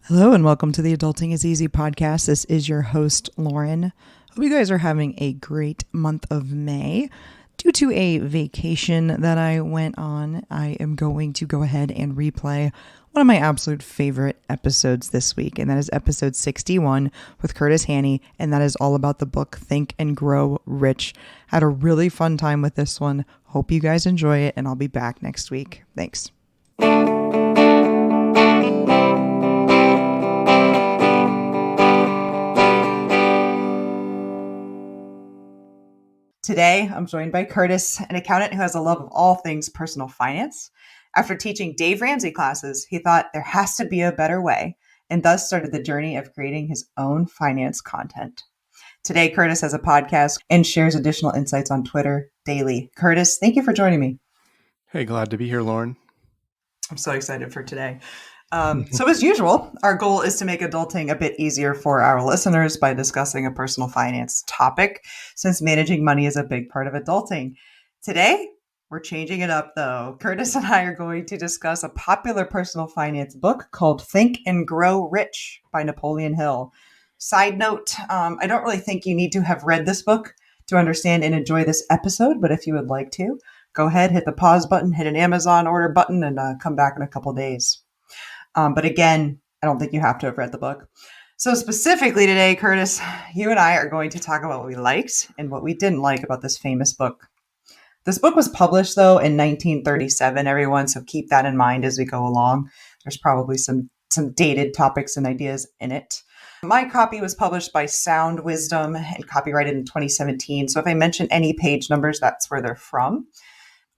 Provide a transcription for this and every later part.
Hello and welcome to the Adulting is Easy podcast. This is your host, Lauren. Hope you guys are having a great month of May. Due to a vacation that I went on, I am going to go ahead and replay one of my absolute favorite episodes this week, and that is episode 61 with Kurtis, and that is all about the book Think and Grow Rich. Had a really fun time with this one. Hope you guys enjoy it, and I'll be back next week. Thanks. Today, I'm joined by Kurtis, an accountant who has a love of all things personal finance. After teaching Dave Ramsey classes, he thought there has to be a better way, and thus started the journey of creating his own finance content. Today, Kurtis has a podcast and shares additional insights on Twitter daily. Kurtis, thank you for joining me. Hey, glad to be here, Lauren. I'm so excited for today. So as usual, our goal is to make adulting a bit easier for our listeners by discussing a personal finance topic, since managing money is a big part of adulting. Today, we're changing it up though. Kurtis and I are going to discuss a popular personal finance book called Think and Grow Rich by Napoleon Hill. Side note, I don't really think you need to have read this book to understand and enjoy this episode, but if you would like to, go ahead, hit the pause button, hit an Amazon order button, and come back in a couple days. But again, I don't think you have to have read the book. So specifically today, Kurtis, you and I are going to talk about what we liked and what we didn't like about this famous book. This book was published, though, in 1937, everyone, so keep that in mind as we go along. There's probably some dated topics and ideas in it. My copy was published by Sound Wisdom and copyrighted in 2017. So if I mention any page numbers, that's where they're from.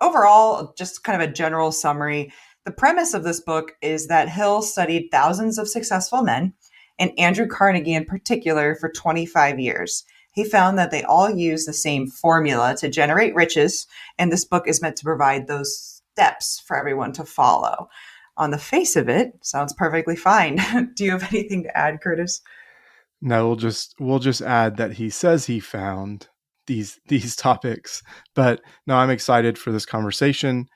Overall, just kind of a general summary. The premise of this book is that Hill studied thousands of successful men, and Andrew Carnegie in particular, for 25 years. He found that they all use the same formula to generate riches, and this book is meant to provide those steps for everyone to follow. On the face of it, sounds perfectly fine. Do you have anything to add, Kurtis? No, we'll just add that he says he found these topics, but no, I'm excited for this conversation.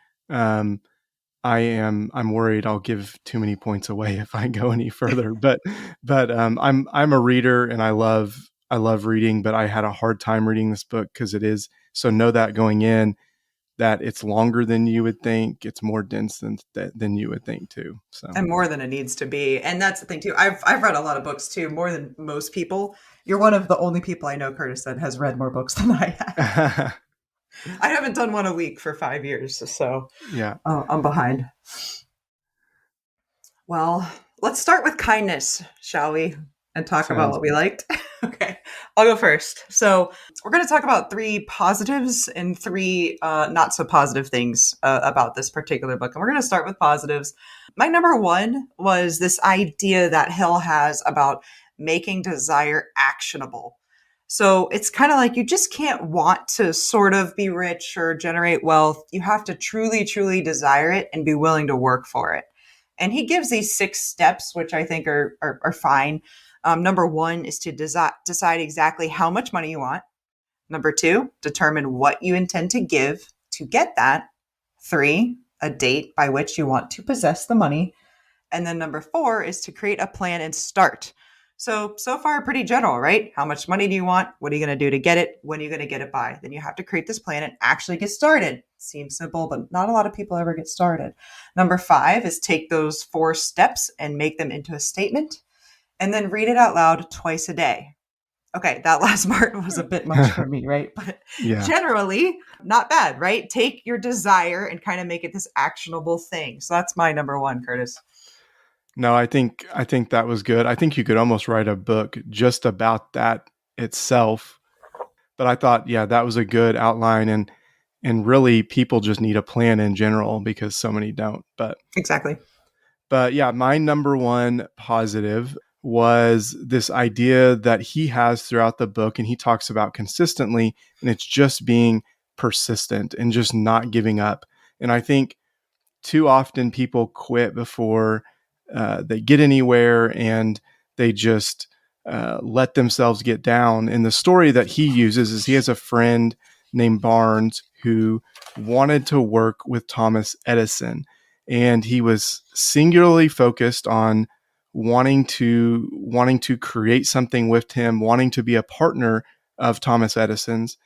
I'm worried I'll give too many points away if I go any further, but I'm a reader and I love reading, but I had a hard time reading this book because it is, so know that going in, that it's longer than you would think. It's more dense than you would think too. So, and more than it needs to be. And that's the thing too. I've read a lot of books too, more than most people. You're one of the only people I know, Kurtis, that has read more books than I have. I haven't done one a week for 5 years, so yeah, I'm behind. Well, let's start with kindness, shall we? And talk about what we liked. Okay, I'll go first. So we're going to talk about 3 positives and 3 not so positive things about this particular book. And we're going to start with positives. My number 1 was this idea that Hill has about making desire actionable. So it's kind of like you just can't want to sort of be rich or generate wealth. You have to truly, truly desire it and be willing to work for it. And he gives these 6 steps, which I think are fine. Number 1 is to decide exactly how much money you want. Number 2, determine what you intend to give to get that. 3, a date by which you want to possess the money. And then number 4 is to create a plan and start. So far, pretty general, right? How much money do you want? What are you going to do to get it? When are you going to get it by? Then you have to create this plan and actually get started. Seems simple, but not a lot of people ever get started. Number 5 is take those 4 steps and make them into a statement, and then read it out loud twice a day. Okay, that last part was a bit much for me, right? But yeah, generally, not bad, right? Take your desire and kind of make it this actionable thing. So that's my number 1, Kurtis. No, I think that was good. I think you could almost write a book just about that itself. But I thought, yeah, that was a good outline, and really people just need a plan in general because so many don't. But exactly. But yeah, my number 1 positive was this idea that he has throughout the book, and he talks about consistently, and it's just being persistent and just not giving up. And I think too often people quit before they get anywhere, and they just let themselves get down. And the story that he uses is he has a friend named Barnes who wanted to work with Thomas Edison, and he was singularly focused on wanting to create something with him, wanting to be a partner of Thomas Edison's.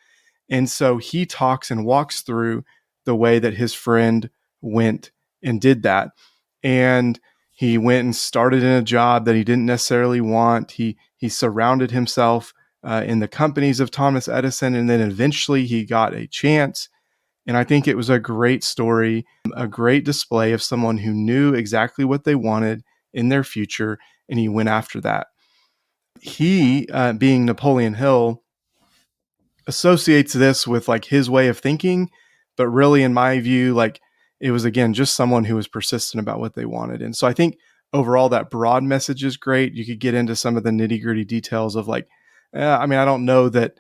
And so he talks and walks through the way that his friend went and did that. And he went and started in a job that he didn't necessarily want. He surrounded himself in the companies of Thomas Edison, and then eventually he got a chance. And I think it was a great story, a great display of someone who knew exactly what they wanted in their future, and he went after that. He, being Napoleon Hill, associates this with like his way of thinking, but really, in my view, like it was again just someone who was persistent about what they wanted. And so I think overall that broad message is great. You could get into some of the nitty gritty details of like, I mean, I don't know that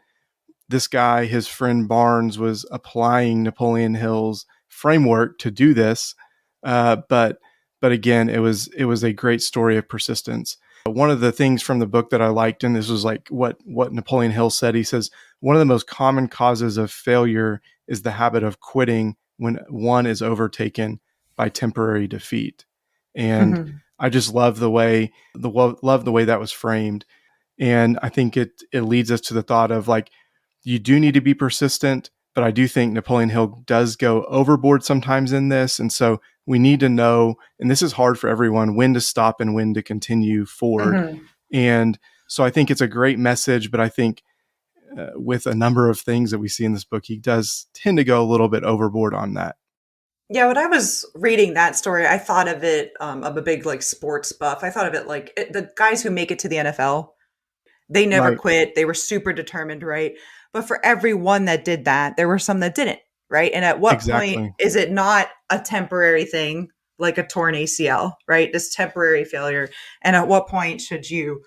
this guy, his friend Barnes, was applying Napoleon Hill's framework to do this. But again, it was a great story of persistence. One of the things from the book that I liked, and this was like what Napoleon Hill said, he says, one of the most common causes of failure is the habit of quitting when one is overtaken by temporary defeat. And Mm-hmm. I just love the way that was framed. And I think it leads us to the thought of like, you do need to be persistent, but I do think Napoleon Hill does go overboard sometimes in this. And so we need to know, and this is hard for everyone, when to stop and when to continue forward. Mm-hmm. And so I think it's a great message, but I think with a number of things that we see in this book, he does tend to go a little bit overboard on that. Yeah, when I was reading that story, I thought of it of a big like sports buff. I thought of it like the guys who make it to the NFL. They never Right. quit. They were super determined, right? But for every one that did that, there were some that didn't, right? And at what point Exactly. is it not a temporary thing like a torn ACL, right? This temporary failure. And at what point should you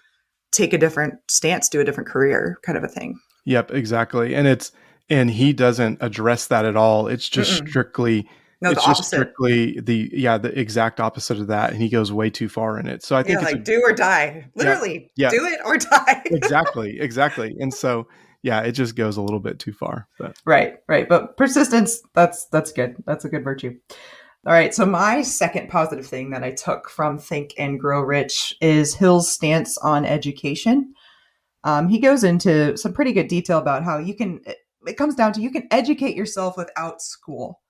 take a different stance, do a different career kind of a thing? Yep, exactly. And he doesn't address that at all. It's just Mm-mm. strictly No, the it's just opposite. strictly the exact opposite of that, and he goes way too far in it. So I Yeah, think it's a like do or die. yeah, Literally, yeah, do it or die. exactly. And so yeah, it just goes a little bit too far. But Right, right. But persistence, that's good. That's a good virtue. All right. So my second positive thing that I took from Think and Grow Rich is Hill's stance on education. He goes into some pretty good detail about how you can, it comes down to you can educate yourself without school.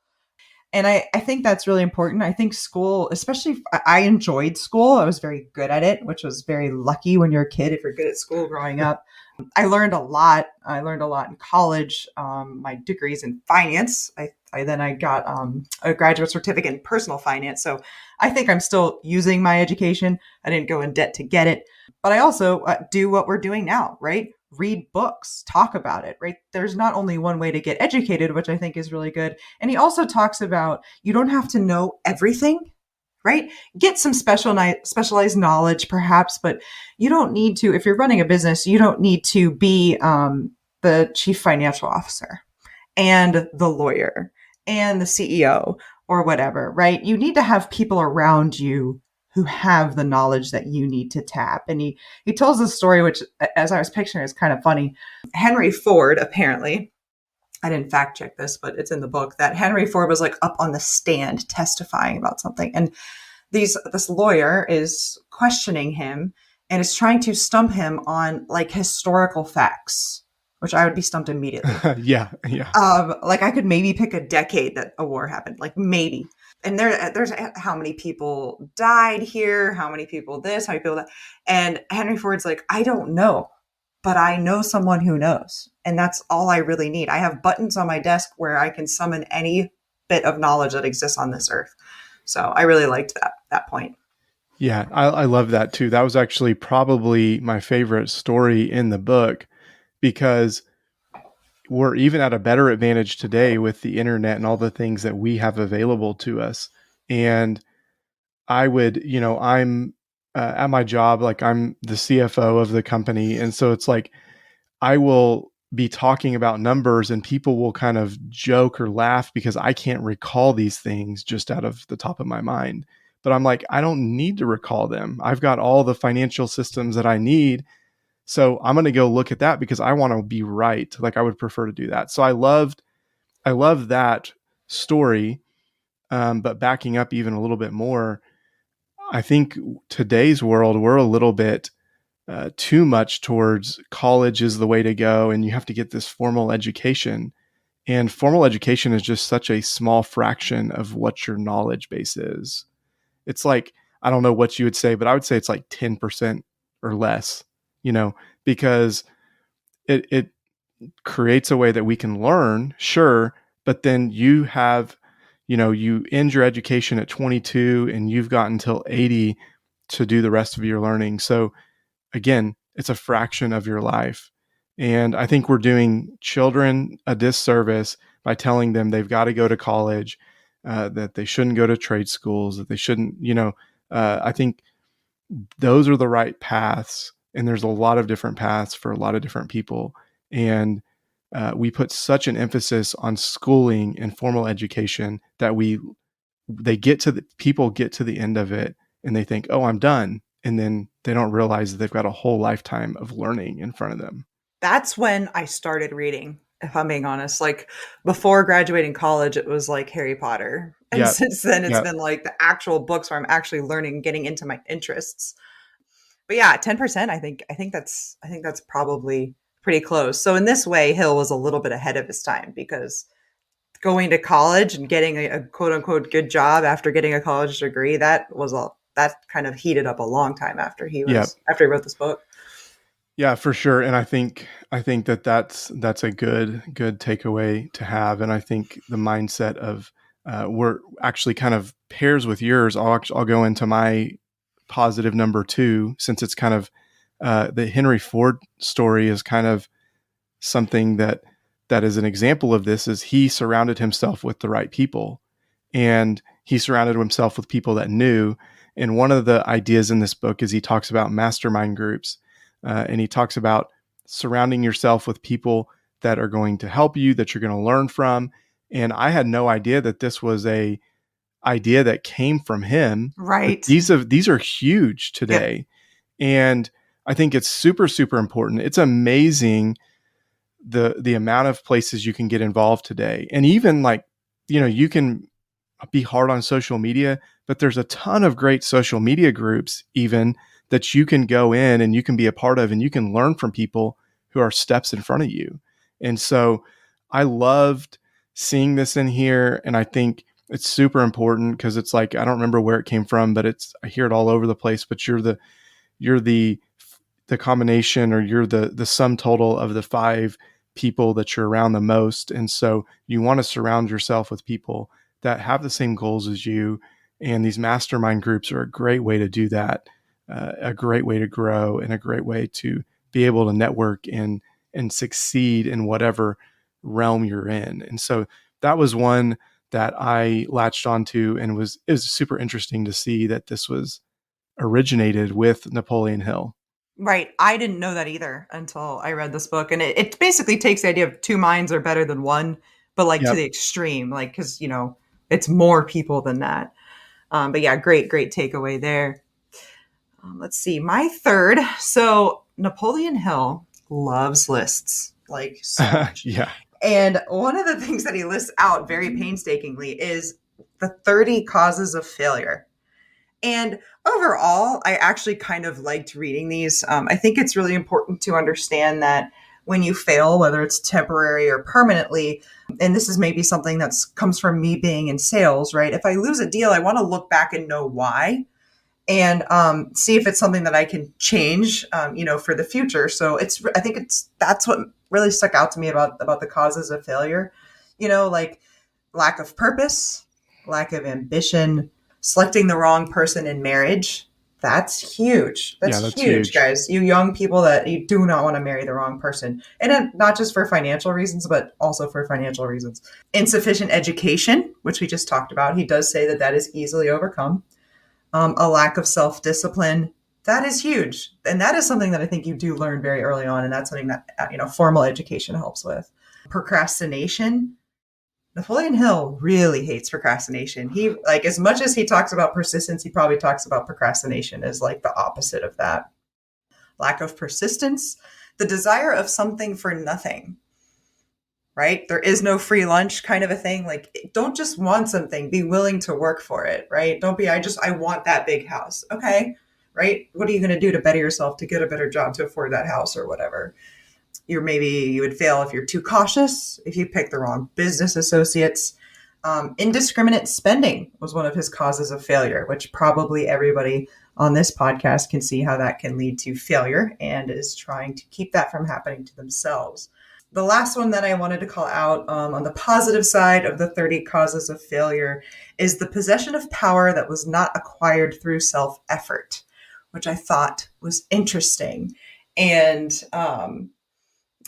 And I think that's really important. I think school, especially, I enjoyed school. I was very good at it, which was very lucky when you're a kid if you're good at school growing up. I learned a lot. I learned a lot in college. My degree's in finance. I got a graduate certificate in personal finance. So I think I'm still using my education. I didn't go in debt to get it, but I also do what we're doing now, right? Read books, talk about it, right? There's not only one way to get educated, which I think is really good. And he also talks about you don't have to know everything, right? Get some specialized knowledge, perhaps, but you don't need to. If you're running a business, you don't need to be the chief financial officer and the lawyer and the CEO or whatever, right? You need to have people around you who have the knowledge that you need to tap. And he tells this story, which, as I was picturing, is kind of funny. Henry Ford, apparently, I didn't fact check this, but it's in the book that Henry Ford was like up on the stand testifying about something, and this lawyer is questioning him and is trying to stump him on like historical facts, which I would be stumped immediately. yeah. Like I could maybe pick a decade that a war happened, like maybe. And there's how many people died here, how many people this, how many people that. And Henry Ford's like, I don't know, but I know someone who knows. And that's all I really need. I have buttons on my desk where I can summon any bit of knowledge that exists on this earth. So I really liked that point. Yeah, I love that too. That was actually probably my favorite story in the book because we're even at a better advantage today with the internet and all the things that we have available to us. And I'm at my job, like I'm the CFO of the company. And so it's like, I will be talking about numbers and people will kind of joke or laugh because I can't recall these things just out of the top of my mind. But I'm like, I don't need to recall them. I've got all the financial systems that I need. So I'm going to go look at that because I want to be right. Like I would prefer to do that. So I love that story. But backing up even a little bit more, I think today's world, we're a little bit too much towards college is the way to go, and you have to get this formal education. And formal education is just such a small fraction of what your knowledge base is. It's like, I don't know what you would say, but I would say it's like 10% or less, because it creates a way that we can learn, sure, but then you end your education at 22 and you've got until 80 to do the rest of your learning. So again, it's a fraction of your life. And I think we're doing children a disservice by telling them they've got to go to college, that they shouldn't go to trade schools, that they shouldn't, I think those are the right paths. And there's a lot of different paths for a lot of different people. And we put such an emphasis on schooling and formal education that people get to the end of it and they think, oh, I'm done. And then they don't realize that they've got a whole lifetime of learning in front of them. That's when I started reading, if I'm being honest. Like before graduating college, it was like Harry Potter. And Yeah. since then, it's Yeah. been like the actual books where I'm actually learning, getting into my interests. But yeah, 10%, I think that's probably pretty close. So in this way, Hill was a little bit ahead of his time because going to college and getting a quote unquote good job after getting a college degree, that kind of heated up a long time after Yeah. after he wrote this book. Yeah, for sure. And I think that's a good takeaway to have. And I think the mindset of we're actually kind of pairs with yours. I'll go into my positive number 2, since it's kind of the Henry Ford story is kind of something that is an example of this. Is he surrounded himself with the right people, and he surrounded himself with people that knew. And one of the ideas in this book is he talks about mastermind groups, and he talks about surrounding yourself with people that are going to help you, that you're going to learn from. And I had no idea that this was a idea that came from him. But Right. these are huge today. Yep. And I think it's super, super important. It's amazing the amount of places you can get involved today. And even like, you can be hard on social media, but there's a ton of great social media groups even that you can go in and you can be a part of, and you can learn from people who are steps in front of you. And so I loved seeing this in here. And I think it's super important because it's like, I don't remember where it came from, but I hear it all over the place, but you're the combination, or you're the sum total of the 5 people that you're around the most. And so you want to surround yourself with people that have the same goals as you. And these mastermind groups are a great way to do that, a great way to grow, and a great way to be able to network and succeed in whatever realm you're in. And so that was one that I latched onto, and it was super interesting to see that this was originated with Napoleon Hill. Right. I didn't know that either until I read this book. And it basically takes the idea of 2 minds are better than one, but like to Yep. the extreme, like, because, it's more people than that. But yeah, great takeaway there. Let's see. My third. So Napoleon Hill loves lists, like so much. Yeah. And one of the things that he lists out very painstakingly is the 30 causes of failure. And overall, I actually kind of liked reading these. I think it's really important to understand that when you fail, whether it's temporary or permanently, and this is maybe something that comes from me being in sales, right? If I lose a deal, I want to look back and know why, and see if it's something that I can change, for the future. So I think that's what really stuck out to me about the causes of failure, like lack of purpose, lack of ambition, selecting the wrong person in marriage. That's huge. That's huge, guys. You young people, that you do not want to marry the wrong person. And then not just for financial reasons, but also for financial reasons. Insufficient education, which we just talked about. He does say that is easily overcome. A lack of self-discipline. That is huge. And that is something that I think you do learn very early on. And that's something that, formal education helps with. Procrastination. Napoleon Hill really hates procrastination. He, like, as much as he talks about persistence, he probably talks about procrastination as like the opposite of that. Lack of persistence, the desire of something for nothing, right? There is no free lunch kind of a thing. Like, don't just want something, be willing to work for it, right? Don't be, I want that big house. Okay, right? What are you going to do to better yourself, to get a better job, to afford that house or whatever? You would fail if you're too cautious, if you pick the wrong business associates. Indiscriminate spending was one of his causes of failure, which probably everybody on this podcast can see how that can lead to failure and is trying to keep that from happening to themselves. The last one that I wanted to call out, on the positive side of the 30 causes of failure, is the possession of power that was not acquired through self-effort, which I thought was interesting. And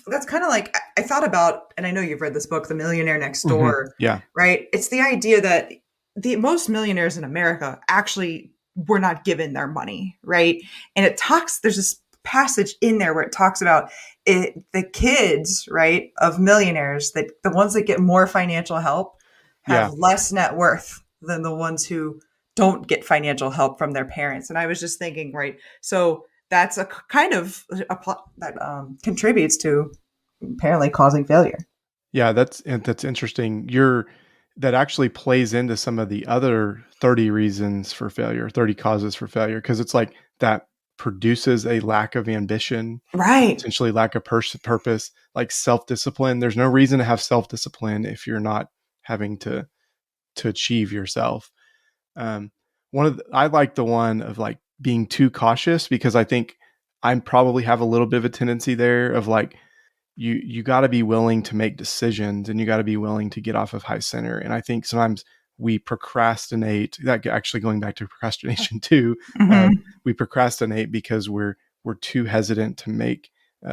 that's kind of like, I thought about, and I know you've read this book, The Millionaire Next Door, Yeah. right? It's the idea that the most millionaires in America actually were not given their money, right? And there's this passage in there where it talks about the kids, right, of millionaires, that the ones that get more financial help have less net worth than the ones who don't get financial help from their parents. And I was just thinking, right, so that's a kind of that contributes to apparently causing failure. Yeah, that's interesting. That actually plays into some of the other 30 reasons for failure, 30 causes for failure, because it's like that produces a lack of ambition, Right. potentially lack of purpose, like self-discipline. There's no reason to have self-discipline if you're not having to achieve yourself. I like the one of like being too cautious, because I think I probably have a little bit of a tendency there of like, you got to be willing to make decisions, and you got to be willing to get off of high center. And I think sometimes we procrastinate. That actually, going back to procrastination too, we procrastinate because we're too hesitant to make,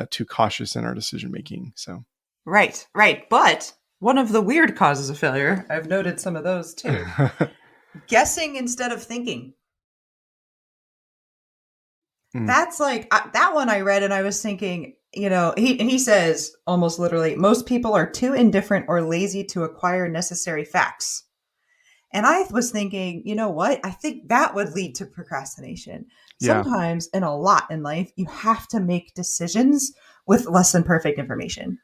too cautious in our decision making. So right. But one of the weird causes of failure, I've noted some of those too. Guessing instead of thinking. That's like that one I read, and I was thinking, he says almost literally, most people are too indifferent or lazy to acquire necessary facts. And I was thinking, you know what? I think that would lead to procrastination. Yeah. Sometimes, and a lot in life, you have to make decisions with less than perfect information.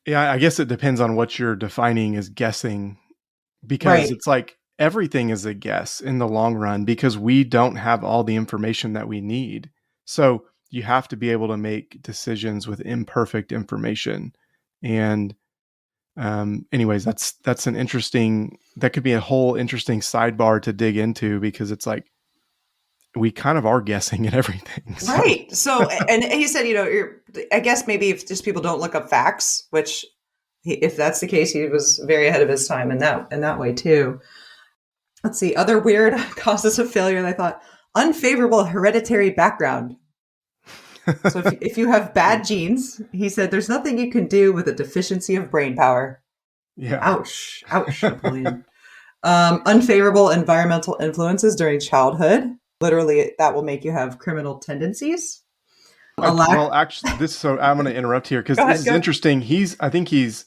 Yeah, I guess it depends on what you're defining as guessing, because Right. it's like everything is a guess in the long run, because we don't have all the information that we need. So you have to be able to make decisions with imperfect information. And anyways, that's an interesting, that could be a whole interesting sidebar to dig into, because it's like we kind of are guessing at everything. So. Right. So, and he said, I guess maybe if just people don't look up facts, which if that's the case, he was very ahead of his time in that way too. Let's see, other weird causes of failure. I thought unfavorable hereditary background. So if you have bad genes, he said, there's nothing you can do with a deficiency of brain power. Yeah. Ouch, Napoleon. Unfavorable environmental influences during childhood. Literally, that will make you have criminal tendencies. Well, actually, so I'm going to interrupt here, because this is interesting. I think he's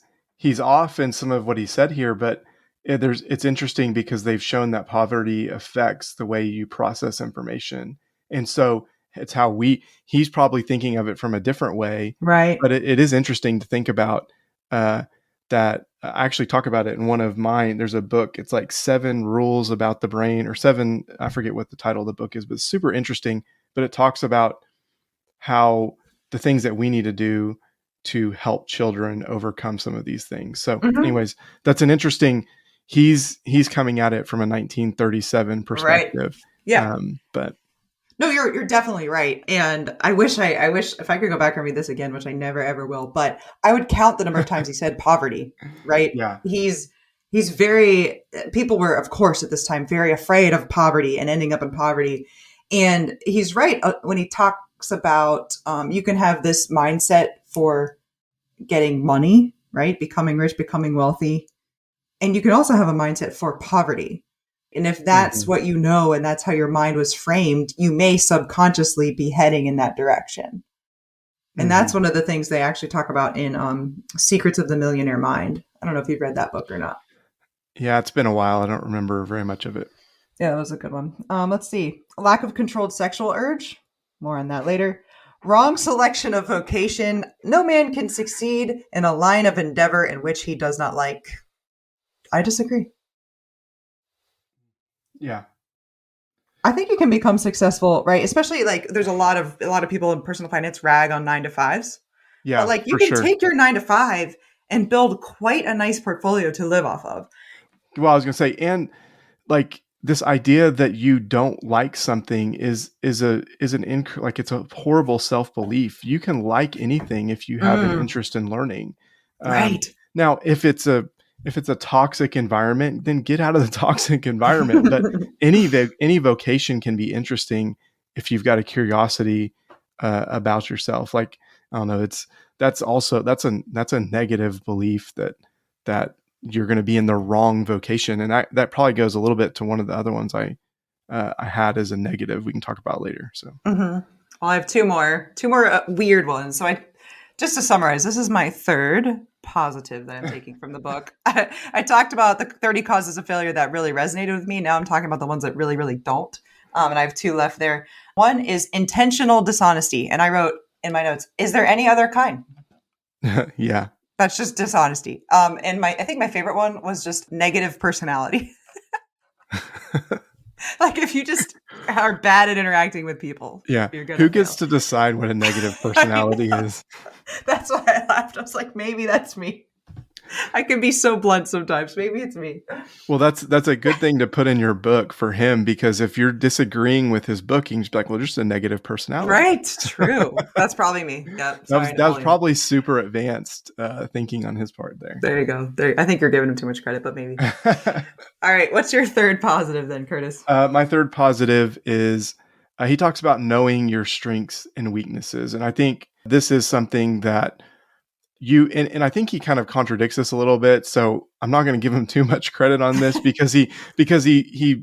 off in some of what he said here, but it's interesting because they've shown that poverty affects the way you process information. And so it's how he's probably thinking of it from a different way. Right. But it is interesting to think about that. I actually talk about it in one of mine. There's a book. It's like 7 rules about the brain, or 7, I forget what the title of the book is, but it's super interesting. But it talks about how the things that we need to do to help children overcome some of these things. So anyways, that's an interesting, he's coming at it from a 1937 perspective. Right. Yeah. But no, you're definitely right. And I wish if I could go back and read this again, which I never ever will, but I would count the number of times he said poverty, right? Yeah. People were, of course, at this time very afraid of poverty and ending up in poverty. And he's right when he talks about you can have this mindset for getting money, right? Becoming rich, becoming wealthy. And you can also have a mindset for poverty. And if that's what you know, and that's how your mind was framed, you may subconsciously be heading in that direction. And that's one of the things they actually talk about in Secrets of the Millionaire Mind. I don't know if you've read that book or not. Yeah, it's been a while. I don't remember very much of it. Yeah, that was a good one. Let's see. A lack of controlled sexual urge. More on that later. Wrong selection of vocation. No man can succeed in a line of endeavor in which he does not like. I disagree. Yeah. I think you can become successful, right? Especially like there's a lot of people in personal finance rag on 9 to 5s, but Yeah, like you for can sure. take your 9 to 5 and build quite a nice portfolio to live off of. Well, I was going to say, and like this idea that you don't like something like it's a horrible self-belief. You can like anything if you have an Mm, interest in learning. Um, right. now, if it's a toxic environment, then get out of the toxic environment. But any vocation can be interesting if you've got a curiosity about yourself. Like, I don't know, that's a negative belief that you're going to be in the wrong vocation, and that probably goes a little bit to one of the other ones I had as a negative. We can talk about later. So Well, I have two more weird ones. So just to summarize, this is my third positive that I'm taking from the book. I talked about the 30 causes of failure that really resonated with me. Now I'm talking about the ones that really, really don't. And I have two left there. One is intentional dishonesty. And I wrote in my notes, is there any other kind? yeah. That's just dishonesty. And I think my favorite one was just negative personality. Like if you just are bad at interacting with people, Yeah. you're gonna Who gets fail. to decide what a negative I personality know. is? That's why I laughed. I was like, maybe that's me. I can be so blunt sometimes. Maybe it's me. Well, that's a good thing to put in your book for him, because if you're disagreeing with his book, you can just be like, well, just a negative personality. Right. True. That's probably me. Yep. That was Sorry, that was Napoleon. probably super advanced thinking on his part there. There you go. There. I think you're giving him too much credit, but maybe. All right. What's your third positive then, Kurtis? My third positive is he talks about knowing your strengths and weaknesses. And I think this is something that and I think he kind of contradicts this a little bit. So I'm not going to give him too much credit on this, because he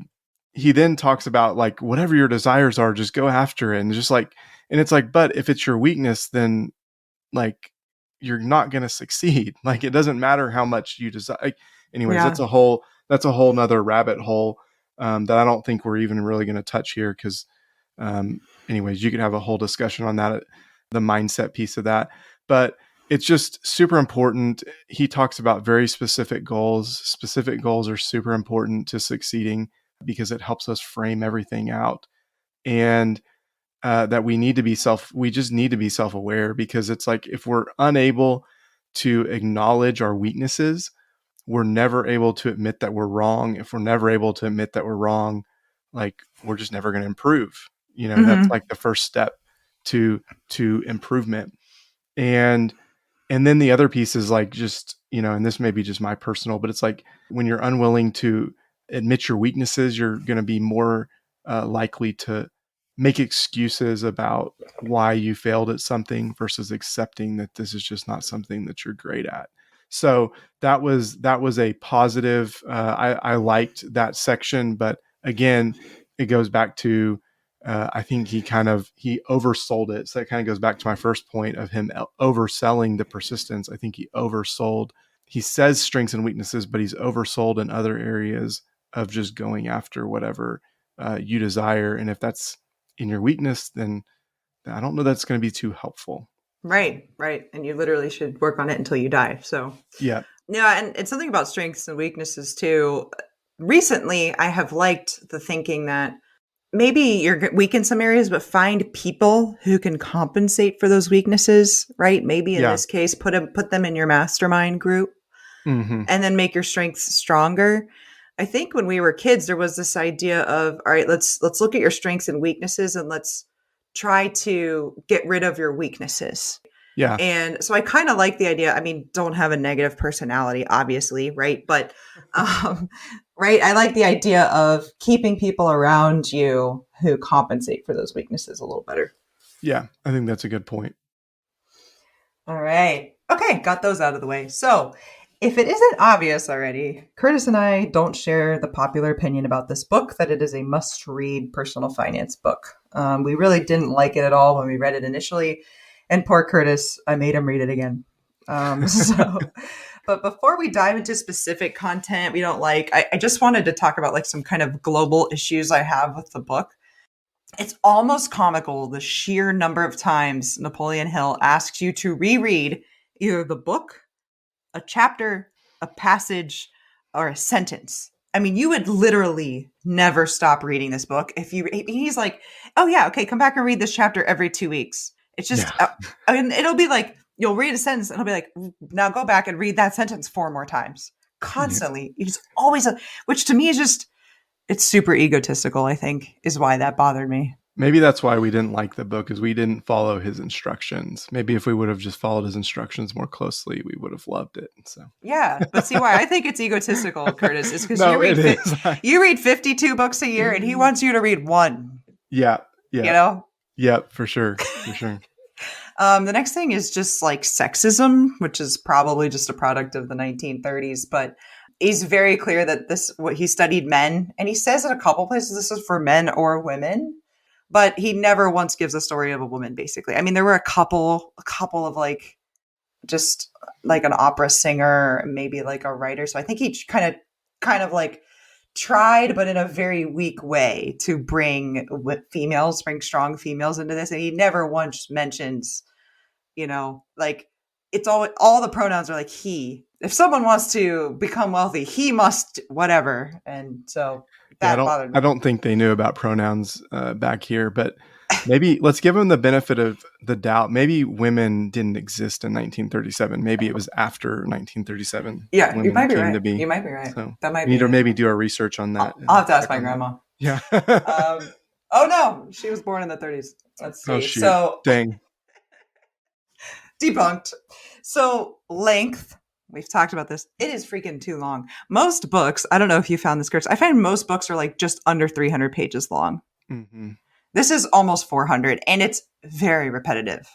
then talks about like whatever your desires are, just go after it. And just like, and it's like, but if it's your weakness, then like you're not going to succeed. Like it doesn't matter how much you desire. Like, anyways, Yeah. that's a whole nother rabbit hole that I don't think we're even really going to touch here. Because, anyways, you could have a whole discussion on that, the mindset piece of that. But it's just super important. He talks about very specific goals. Specific goals are super important to succeeding because it helps us frame everything out. And that we just need to be self-aware, because it's like if we're unable to acknowledge our weaknesses, we're never able to admit that we're wrong. If we're never able to admit that we're wrong, like we're just never going to improve. That's Mm-hmm. like the first step to improvement. And then the other piece is like just, and this may be just my personal, but it's like when you're unwilling to admit your weaknesses, you're going to be more likely to make excuses about why you failed at something versus accepting that this is just not something that you're great at. So that was a positive. I liked that section, but again, it goes back to I think he oversold it. So it kind of goes back to my first point of him overselling the persistence. I think he oversold. He says strengths and weaknesses, but he's oversold in other areas of just going after whatever you desire. And if that's in your weakness, then I don't know that's going to be too helpful. Right. Right. And you literally should work on it until you die. So Yeah. yeah, and it's something about strengths and weaknesses too. Recently, I have liked the thinking that maybe you're weak in some areas, but find people who can compensate for those weaknesses, right? Maybe in Yeah. this case, put them in your mastermind group Hmm. and then make your strengths stronger. I think when we were kids, there was this idea of, all right, let's look at your strengths and weaknesses and let's try to get rid of your weaknesses. Yeah. And so I kind of like the idea. I mean, don't have a negative personality, obviously, right? But, um, right, I like the idea of keeping people around you who compensate for those weaknesses a little better. Yeah. I think that's a good point. All right. Okay, got those out of the way. So, if it isn't obvious already, Kurtis and I don't share the popular opinion about this book that it is a must read personal finance book. We really didn't like it at all when we read it initially. And poor Kurtis, I made him read it again. But before we dive into specific content we don't like, I just wanted to talk about like some kind of global issues I have with the book. It's almost comical the sheer number of times Napoleon Hill asks you to reread either the book, a chapter, a passage, or a sentence. I mean, you would literally never stop reading this book if you. He's like, "Oh yeah, okay, come back and read this chapter every 2 weeks." It's just, Yeah. I mean, it'll be like you'll read a sentence and it'll be like, "Now go back and read that sentence 4 more times." Yeah. Constantly, it's always which to me is just, it's super egotistical. I think is why that bothered me. Maybe that's why we didn't like the book, is we didn't follow his instructions. Maybe if we would have just followed his instructions more closely, we would have loved it. So Yeah, but see why I think it's egotistical, Kurtis, is because no, it is. you read 52 books a year, and he wants you to read one. Yeah. You Yeah. know. Yeah. For sure. For sure. The next thing is just like sexism, which is probably just a product of the 1930s, but he's very clear that what he studied men, and he says in a couple places this is for men or women, but he never once gives a story of a woman. Basically, I mean, there were a couple of like just like an opera singer, maybe like a writer. So I think he kind of like tried, but in a very weak way, to bring strong females into this, and he never once mentions, like it's all the pronouns are like he. If someone wants to become wealthy, he must whatever, and so Yeah. that bothered I me. don't think they knew about pronouns back here, but maybe let's give them the benefit of the doubt. Maybe women didn't exist in 1937. Maybe it was after 1937 Yeah, you women might be came to right. be. You might be right. So That might we need be to it. maybe do our research on that. I'll have to ask Check my on that. grandma. Yeah. Oh no, she was born in the 30s. Let's Oh see. shoot. So Dang. debunked. So length. We've talked about this. It is freaking too long. Most books, I don't know if you found this, Kurtz. I find most books are like just under 300 pages long. Mm-hmm. This is almost 400, and it's very repetitive.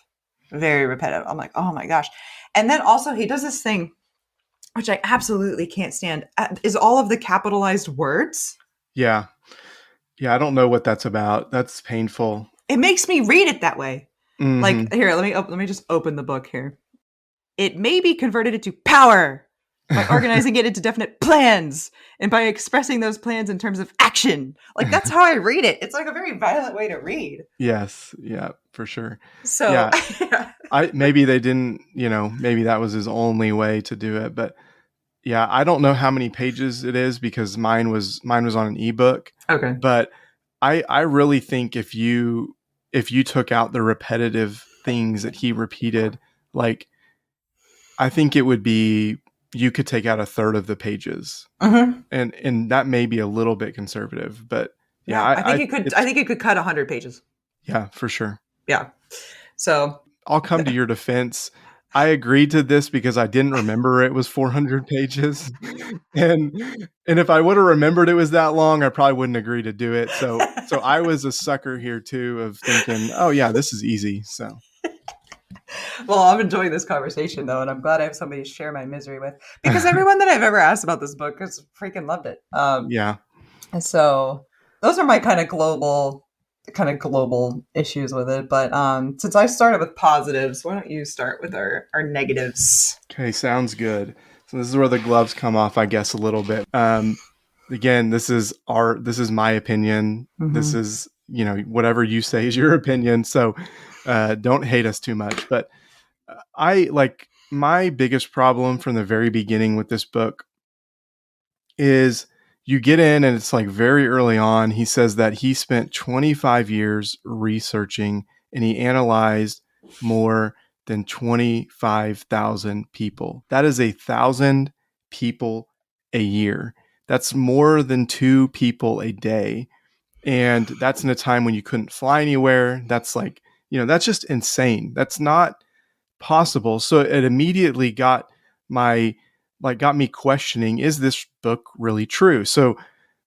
Very repetitive. I'm like, oh my gosh. And then also, he does this thing, which I absolutely can't stand, is all of the capitalized words. Yeah. Yeah. I don't know what that's about. That's painful. It makes me read it that way. Mm-hmm. Like, here, let me just open the book here. It may be converted into power by organizing it into definite plans and by expressing those plans in terms of action. Like, that's how I read it. It's like a very violent way to read. Yes. Yeah, for sure. So, Yeah. Maybe they didn't, maybe that was his only way to do it. But yeah, I don't know how many pages it is because mine was on an ebook. okay. But I really think if you took out the repetitive things that he repeated, like I think it would be, you could take out a third of the pages, and that may be a little bit conservative, but yeah, I think you could cut 100 pages. Yeah, for sure. Yeah. So I'll come to your defense. I agreed to this because I didn't remember it was 400 pages, and if I would have remembered it was that long, I probably wouldn't agree to do it. So I was a sucker here too, of thinking, oh yeah, this is easy. So. Well, I'm enjoying this conversation though, and I'm glad I have somebody to share my misery with, because everyone that I've ever asked about this book has freaking loved it. Yeah. So those are my kind of global issues with it. But since I started with positives, why don't you start with our negatives? Okay, sounds good. So this is where the gloves come off, I guess, a little bit. Again, this is my opinion. Mm-hmm. This is, whatever you say is your opinion. So don't hate us too much. But my biggest problem from the very beginning with this book is you get in and it's like very early on, he says that he spent 25 years researching and he analyzed more than 25,000 people. That is 1,000 people a year. That's more than 2 people a day. And that's in a time when you couldn't fly anywhere. That's like, that's just insane. That's not possible. So it immediately got me questioning, is this book really true? So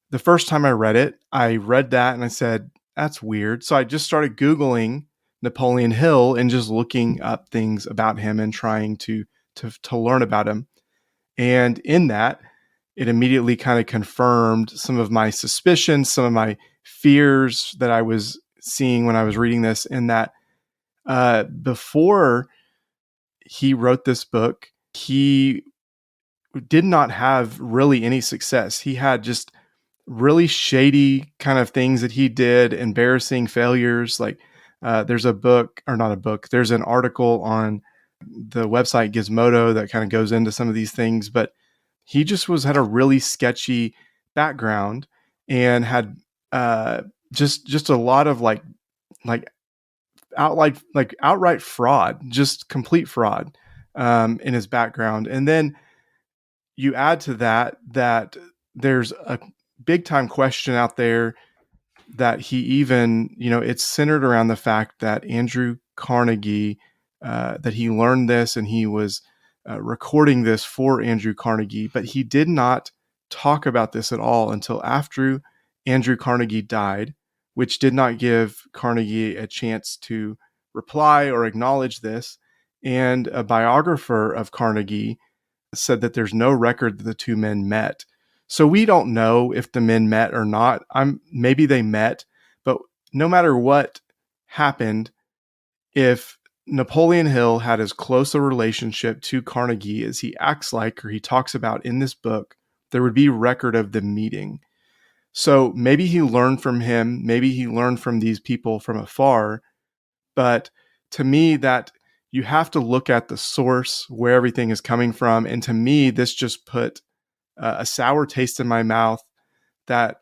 the first time I read that and I said, that's weird. So I just started Googling Napoleon Hill and just looking up things about him and trying to learn about him. And in that, it immediately kind of confirmed some of my suspicions, some of my fears that I was seeing when I was reading this, in that before he wrote this book, he did not have really any success. He had just really shady kind of things that he did, embarrassing failures. Like there's a book, or not a book, there's an article on the website Gizmodo that kind of goes into some of these things, but he just had a really sketchy background and had just a lot of like outright fraud, just complete fraud in his background. And then you add to that there's a big time question out there that he even, it's centered around the fact that Andrew Carnegie, that he learned this and he was recording this for Andrew Carnegie, but he did not talk about this at all until after Andrew Carnegie died, which did not give Carnegie a chance to reply or acknowledge this. And a biographer of Carnegie said that there's no record that the two men met. So we don't know if the men met or not. Maybe they met, but no matter what happened, if Napoleon Hill had as close a relationship to Carnegie as he acts like, or he talks about in this book, there would be record of the meeting. So maybe he learned from him. Maybe he learned from these people from afar. But to me, that you have to look at the source, where everything is coming from. And to me, this just put a sour taste in my mouth that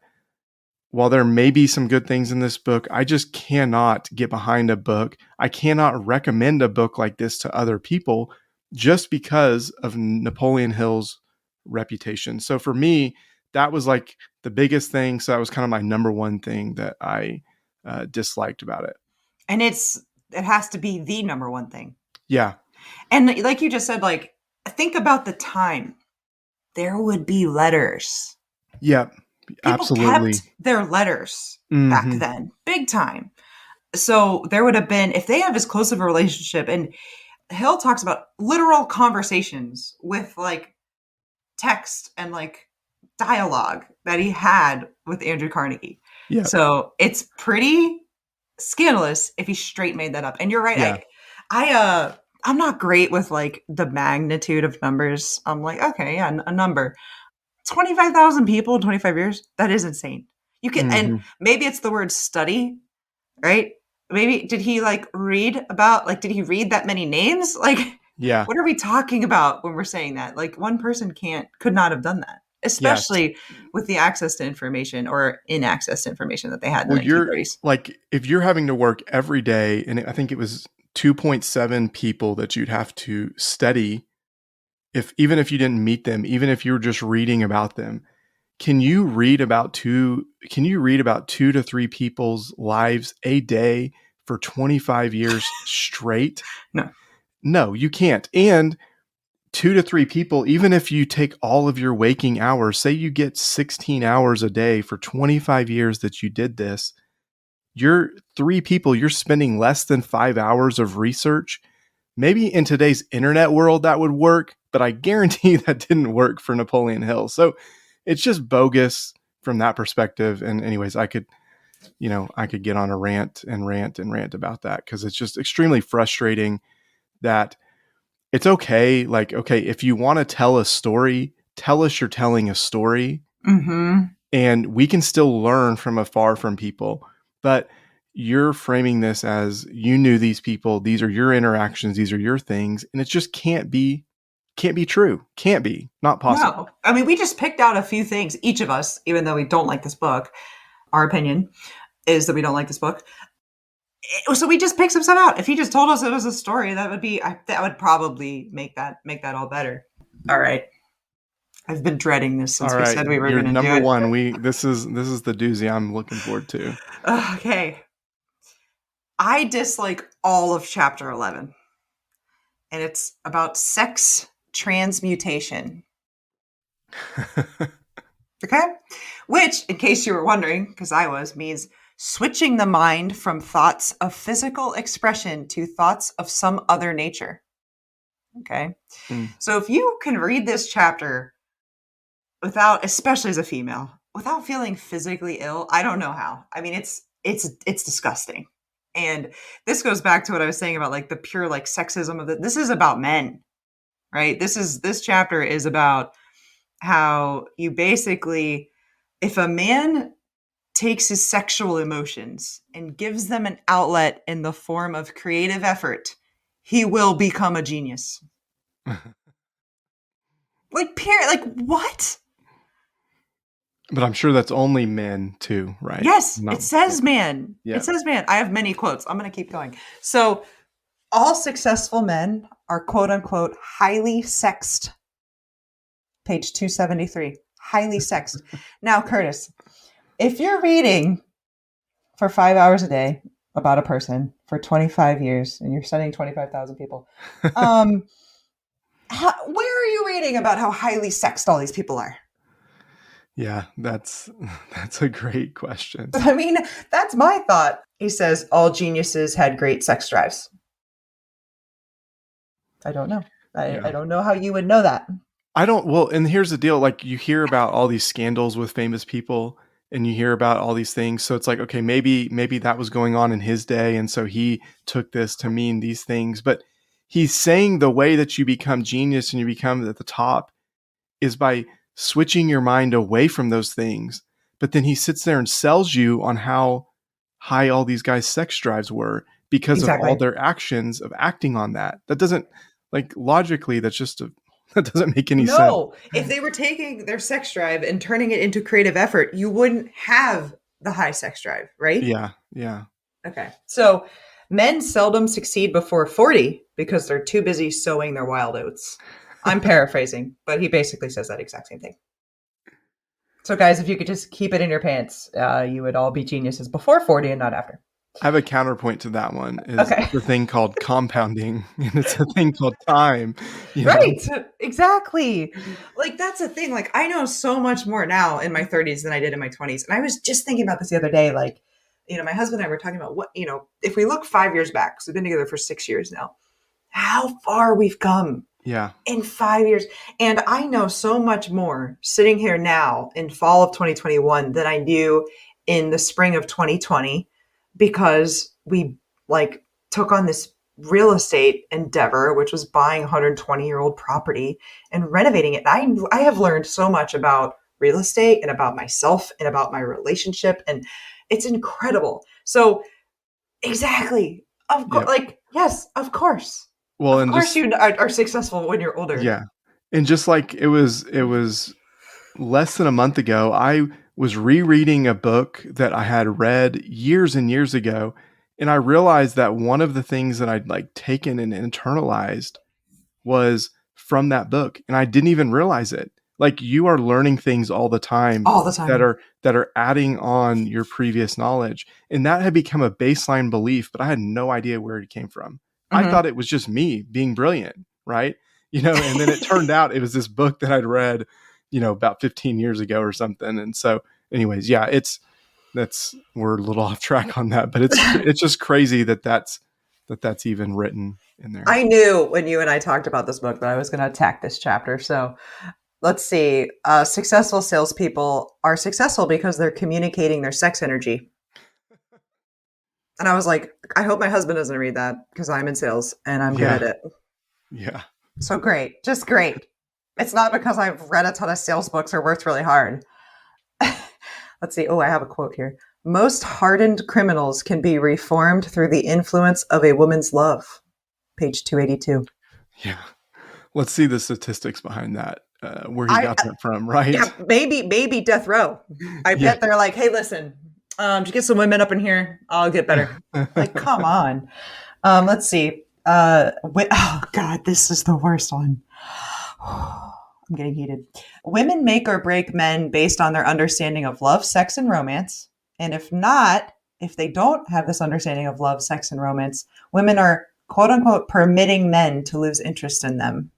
while there may be some good things in this book, I just cannot get behind a book. I cannot recommend a book like this to other people just because of Napoleon Hill's reputation. So for me, that was like the biggest thing. So that was kind of my number one thing that I disliked about it. And it has to be the number one thing. Yeah. And like you just said, like, think about the time. There would be letters. Yeah. People Absolutely. kept their letters back then, big time. So there would have been, if they have as close of a relationship, and Hill talks about literal conversations with like text and like dialogue that he had with Andrew Carnegie. Yeah. So it's pretty scandalous if he straight made that up. And you're right. Yeah. I'm not great with like the magnitude of numbers. I'm like, okay, yeah, a number. 25,000 people in 25 years. That is insane. You can, and maybe it's the word study, right? Maybe did he like read about, like, did he read that many names? Like, yeah. What are we talking about when we're saying that? Like, one person could not have done that, especially with the access to information or inaccess to information that they had in the 1930s. Like, if you're having to work every day, and I think it was 2.7 people that you'd have to study, even if you didn't meet them, even if you were just reading about them, can you read about two to three people's lives a day for 25 years straight? No, you can't. And 2 to 3 people, even if you take all of your waking hours, say you get 16 hours a day for 25 years that you did this, you're 3 people, you're spending less than 5 hours of research. Maybe in today's internet world that would work, but I guarantee that didn't work for Napoleon Hill. So it's just bogus from that perspective. And anyways, I could get on a rant about that, because it's just extremely frustrating that it's okay. Like, okay, if you want to tell a story, tell us you're telling a story, and we can still learn from afar from people. But you're framing this as you knew these people, these are your interactions, these are your things, and it just can't be true. Can't be. Not possible. No. I mean, we just picked out a few things, each of us, even though we don't like this book. Our opinion is that we don't like this book. So we just picked some stuff out. If he just told us it was a story, that would probably make that all better. All right. I've been dreading this since we said we were going to do it. Number one. This is the doozy I'm looking forward to. Okay. I dislike all of chapter 11. And it's about sex transmutation. Okay? Which, in case you were wondering, because I was, means switching the mind from thoughts of physical expression to thoughts of some other nature. Okay? So if you can read this chapter without, especially as a female, without feeling physically ill, I don't know how. I mean, it's disgusting. And this goes back to what I was saying about like the pure like sexism of it. This is about men, right? This chapter is about how you basically If a man takes his sexual emotions and gives them an outlet in the form of creative effort, he will become a genius. Like what? But I'm sure that's only men too, right? Yes, Not, it says man. yeah. It says man. I have many quotes. I'm going to keep going. So, all successful men are quote unquote highly sexed. Page 273. Highly sexed. Now, Kurtis, if you're reading for 5 hours a day about a person for 25 years and you're studying 25,000 people, where are you reading about how highly sexed all these people are? Yeah, that's a great question. I mean, that's my thought. He says all geniuses had great sex drives. I don't know. I don't know how you would know that. I don't, well, and here's the deal. Like, you hear about all these scandals with famous people and you hear about all these things. So it's like, okay, maybe that was going on in his day. And so he took this to mean these things. But he's saying the way that you become genius and you become at the top is by switching your mind away from those things. But then he sits there and sells you on how high all these guys' sex drives were because of all their actions of acting on that. That doesn't, like, logically, that's just that doesn't make any sense. No, if they were taking their sex drive and turning it into creative effort, you wouldn't have the high sex drive, right? Yeah. Okay. So men seldom succeed before 40 because they're too busy sowing their wild oats. I'm paraphrasing, but he basically says that exact same thing. So guys, if you could just keep it in your pants, you would all be geniuses before 40 and not after. I have a counterpoint to that one. Is the thing called compounding, and it's a thing called time. Right. Exactly. Like, that's a thing. Like, I know so much more now in my 30s than I did in my 20s. And I was just thinking about this the other day. Like, my husband and I were talking about what, if we look 5 years back, so we've been together for 6 years now, how far we've come. Yeah. In 5 years. And I know so much more sitting here now in fall of 2021 than I knew in the spring of 2020, because we took on this real estate endeavor, which was buying 120-year-old property and renovating it. I have learned so much about real estate and about myself and about my relationship. And it's incredible. So exactly. Of course, yes, of course. Well, of course you are successful when you're older. Yeah. And just like it was less than a month ago, I was rereading a book that I had read years and years ago. And I realized that one of the things that I'd taken and internalized was from that book. And I didn't even realize it. Like, you are learning things all the time that are adding on your previous knowledge. And that had become a baseline belief, but I had no idea where it came from. I thought it was just me being brilliant, right? And then it turned out it was this book that I'd read, about 15 years ago or something. And so anyways, yeah, we're a little off track on that, but it's just crazy that's even written in there. I knew when you and I talked about this book that I was going to attack this chapter. So let's see. Successful salespeople are successful because they're communicating their sex energy. And I was like, I hope my husband doesn't read that, because I'm in sales and I'm good at it. Yeah. So great. Just great. It's not because I've read a ton of sales books or worked really hard. Let's see. Oh, I have a quote here. Most hardened criminals can be reformed through the influence of a woman's love. Page 282. Yeah. Let's see the statistics behind that, where he got that from, right? Yeah, maybe death row. I bet they're like, hey, listen, to get some women up in here, I'll get better. Like, come on. Let's see. Oh God, this is the worst one. I'm getting heated. Women make or break men based on their understanding of love, sex, and romance. And if they don't have this understanding of love, sex, and romance, women are, quote unquote, permitting men to lose interest in them.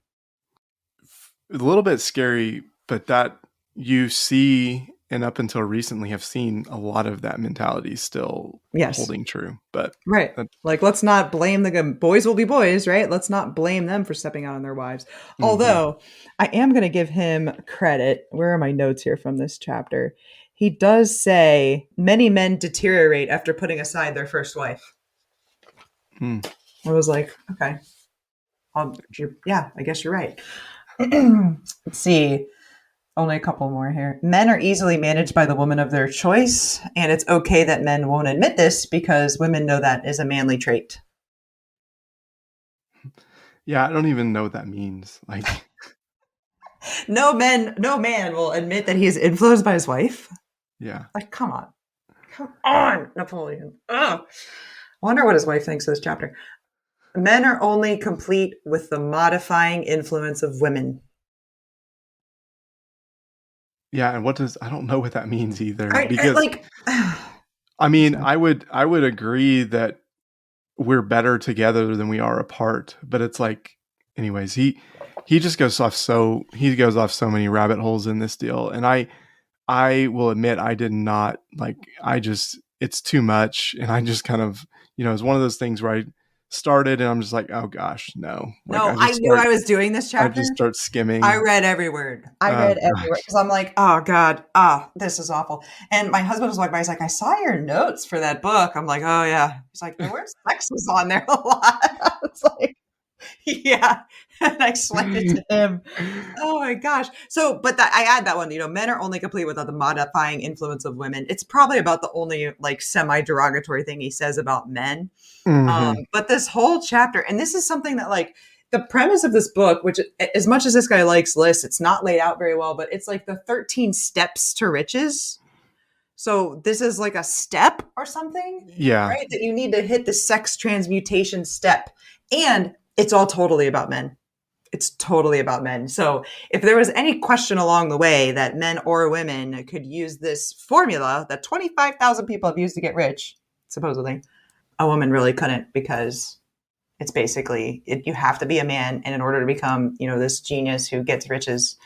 A little bit scary, but that you see, and up until recently have seen a lot of that mentality still holding true. But right. Let's not blame boys will be boys, right? Let's not blame them for stepping out on their wives. Although I am going to give him credit. Where are my notes here from this chapter? He does say many men deteriorate after putting aside their first wife. I was like, okay. I guess you're right. Let's see. Only a couple more here. Men are easily managed by the woman of their choice, and it's okay that men won't admit this because women know that is a manly trait. Yeah, I don't even know what that means. Like, No man will admit that he is influenced by his wife. yeah. Like, come on, Napoleon. Ugh. I wonder what his wife thinks of this chapter. Men are only complete with the modifying influence of women. Yeah, and I don't know what that means either, I because like. I mean, I would agree that we're better together than we are apart, but it's like, anyways, he just goes off so many rabbit holes in this deal, and I will admit I did not like. It's too much, and I just kind of, it's one of those things where I started and I'm just like, oh gosh, no. Like No, I knew I was doing this I chapter. just start I skimming. read every word. I Oh read every word gosh. because I'm like, oh God, this is awful. And my husband was like, he's like, I saw your notes for that book. I'm like, oh yeah. He's like, the word sex was on there a lot. I was like, yeah. And I explained it to him. Oh my gosh. So, but I add that one, men are only complete without the modifying influence of women. It's probably about the only like semi derogatory thing he says about men. Hmm. But this whole chapter, and this is something that like the premise of this book, which as much as this guy likes lists, it's not laid out very well, but it's like the 13 steps to riches. So this is like a step or something, Yeah. right? That you need to hit the sex transmutation step. And it's all totally about men. It's totally about men. So if there was any question along the way that men or women could use this formula that 25,000 people have used to get rich, supposedly, a woman really couldn't because it's basically you have to be a man, and in order to become this genius who gets riches,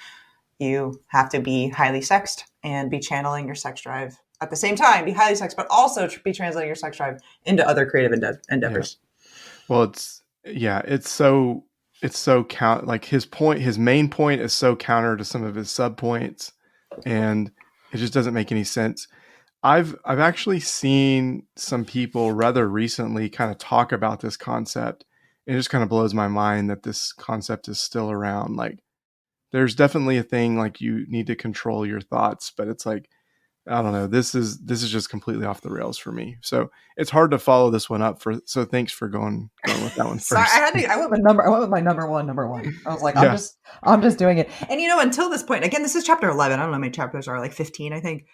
you have to be highly sexed and be channeling your sex drive at the same time. Be highly sexed, but also be translating your sex drive into other creative Yeah. endeavors. Well, it's so count like his main point is so counter to some of his sub points, and it just doesn't make any sense. I've actually seen some people rather recently kind of talk about this concept. It just kind of blows my mind that this concept is still around. Like, there's definitely a thing like you need to control your thoughts, but it's like, I don't know. This is just completely off the rails for me. So it's hard to follow this one up. So thanks for going with that one Sorry, first. I went with number. I went with my number one. Number one. I was like, Yeah. I'm just doing it. And until this point, again, this is chapter 11. I don't know how many chapters are, like 15, I think.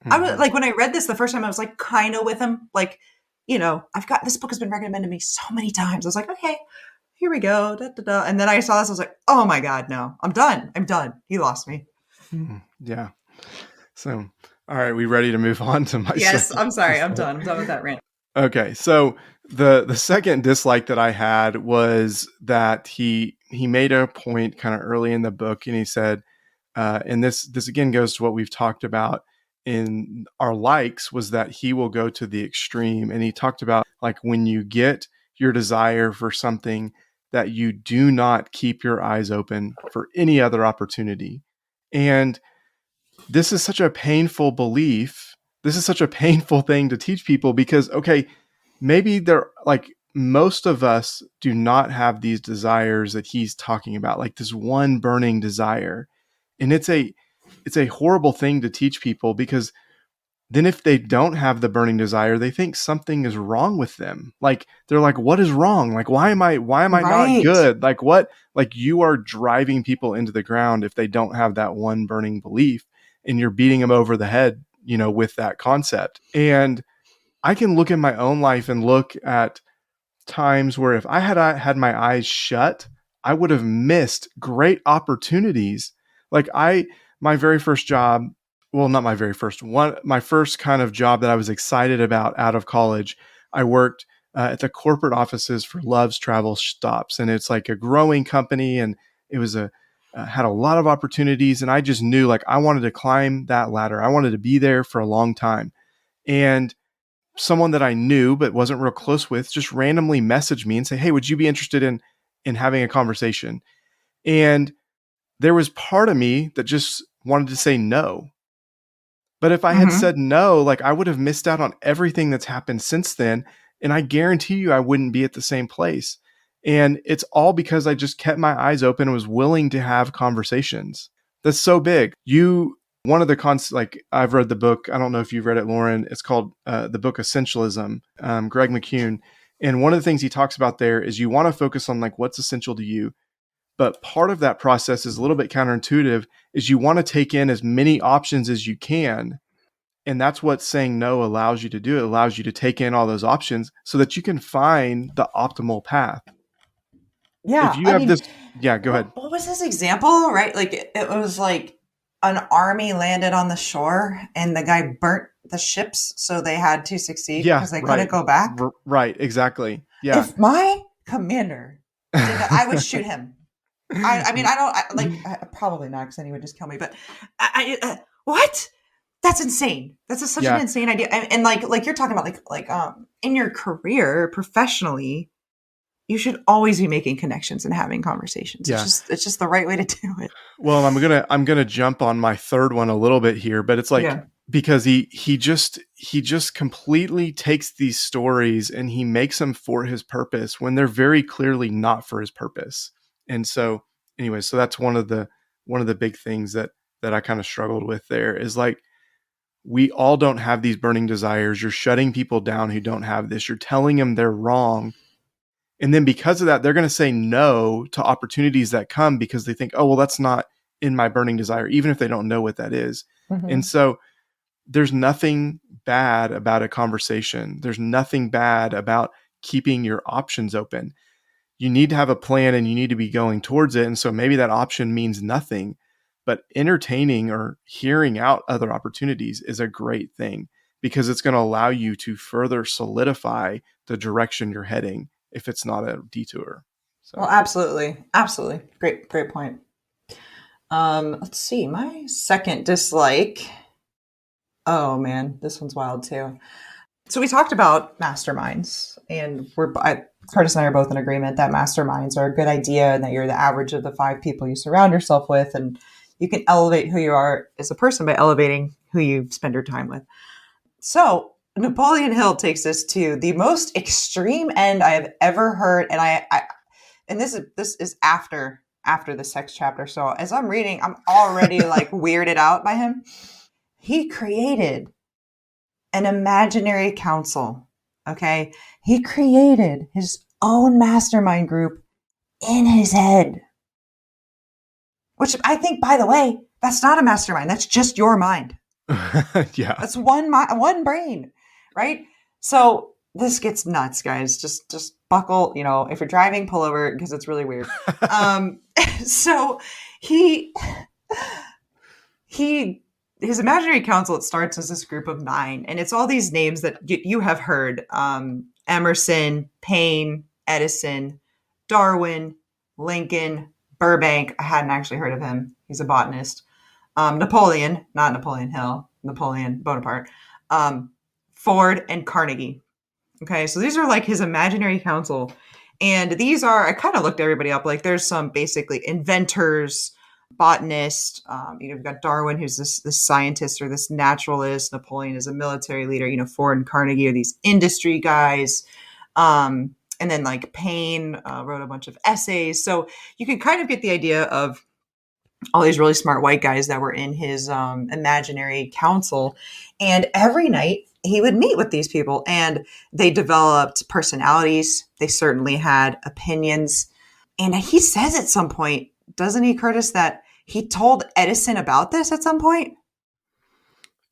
I was Mhm. like, when I read this the first time, I was like, kind of with him. Like, I've got this book has been recommended to me so many times. I was like, okay, here we go. Da, da, da. And then I saw this. I was like, oh my God, no, I'm done. I'm done. He lost me. Yeah. So, all right, we ready to move on to my Yes, second I'm sorry. I'm dislike? done. I'm done with that rant. Okay, so the second dislike that I had was that he made a point kind of early in the book, and he said, and this again goes to what we've talked about in our likes, was that he will go to the extreme, and he talked about like when you get your desire for something, that you do not keep your eyes open for any other opportunity, and this is such a painful belief. This is such a painful thing to teach people because, okay, maybe they're like, most of us do not have these desires that he's talking about, like this one burning desire. And it's a horrible thing to teach people, because then if they don't have the burning desire, they think something is wrong with them. Like, they're like, what is wrong? Like, why am I not Right. good? Like, what? Like, you are driving people into the ground if they don't have that one burning belief, and you're beating them over the head, with that concept. And I can look in my own life and look at times where if I had my eyes shut, I would have missed great opportunities. Like, my very first job, well, not my very first one, my first kind of job that I was excited about out of college, I worked at the corporate offices for Love's Travel Stops, and it's like a growing company, and it was had a lot of opportunities, and I just knew like I wanted to climb that ladder. I wanted to be there for a long time, and someone that I knew but wasn't real close with just randomly messaged me and say, "Hey, would you be interested in having a conversation?" And there was part of me that just wanted to say no. But if I had Mm-hmm. said no, like, I would have missed out on everything that's happened since then, and I guarantee you I wouldn't be at the same place. And it's all because I just kept my eyes open and was willing to have conversations. That's so big. One of the like I've read the book. I don't know if you've read it, Lauren. It's called the book Essentialism. Greg McCune, and one of the things he talks about there is you want to focus on like what's essential to you. But part of that process is a little bit counterintuitive. Is you want to take in as many options as you can, and that's what saying no allows you to do. It allows you to take in all those options so that you can find the optimal path. If Yeah. you I have mean, this, yeah, go ahead. what was his example, right? Like it was like an army landed on the shore and the guy burnt the ships. So they had to succeed Yeah, because they right. couldn't go back. Right, exactly. Yeah. If my commander did that, I would shoot him. I mean, probably not because then he would just kill me. But what? That's insane. That's such an Yeah. insane idea. And like you're talking about, in your career professionally, you should always be making connections and having conversations. Yeah. It's just the right way to do it. Well, I'm gonna jump on my third one a little bit here, but it's like Yeah. because he just completely takes these stories and he makes them for his purpose when they're very clearly not for his purpose. And so anyway, so that's one of the big things that I kind of struggled with there is like we all don't have these burning desires. You're shutting people down who don't have this. You're telling them they're wrong. And then because of that, they're going to say no to opportunities that come because they think, oh, well, that's not in my burning desire, even if they don't know what that is. Mm-hmm. And so there's nothing bad about a conversation. There's nothing bad about keeping your options open. You need to have a plan and you need to be going towards it. And so maybe that option means nothing, but entertaining or hearing out other opportunities is a great thing because it's going to allow you to further solidify the direction you're heading if it's not a detour. So. Well, absolutely. Absolutely. Great point. Let's see. My second dislike. Oh man, this one's wild too. So we talked about masterminds, and Kurtis and I are both in agreement that masterminds are a good idea and that you're the average of the 5 people you surround yourself with, and you can elevate who you are as a person by elevating who you spend your time with. So Napoleon Hill takes this to the most extreme end I have ever heard, and this is after the sex chapter. So as I'm reading, I'm already like weirded out by him. He created an imaginary council. Okay. He created his own mastermind group in his head, which I think, by the way, that's not a mastermind. That's just your mind. Yeah. That's one brain, right? So this gets nuts, guys. Just buckle, if you're driving, pull over because it's really weird. So his imaginary council, it starts as this group of 9, and it's all these names that you have heard. Emerson, Paine, Edison, Darwin, Lincoln, Burbank. I hadn't actually heard of him. He's a botanist. Napoleon, not Napoleon Hill, Napoleon Bonaparte, Ford, and Carnegie. Okay, so these are like his imaginary council. And these are, I kind of looked everybody up. Like there's some basically inventors, botanists. You've got Darwin, who's this scientist or this naturalist. Napoleon is a military leader. Ford and Carnegie are these industry guys. And then like Paine wrote a bunch of essays. So you can kind of get the idea of all these really smart white guys that were in his imaginary council. And every night he would meet with these people and they developed personalities. They certainly had opinions. And he says at some point, doesn't he, Kurtis, that he told Edison about this at some point?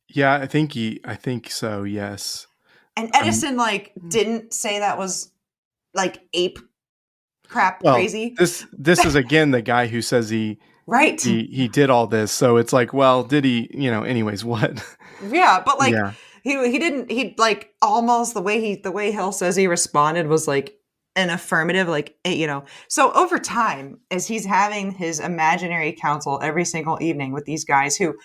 Yeah, I think so. Yes. And Edison didn't say that was like ape crap crazy. This is again the guy who says he did all this. So it's like, well, did he, anyways, what? Yeah, but he didn't, he like almost the way Hill says he responded was like an affirmative, so over time, as he's having his imaginary council every single evening with these guys who,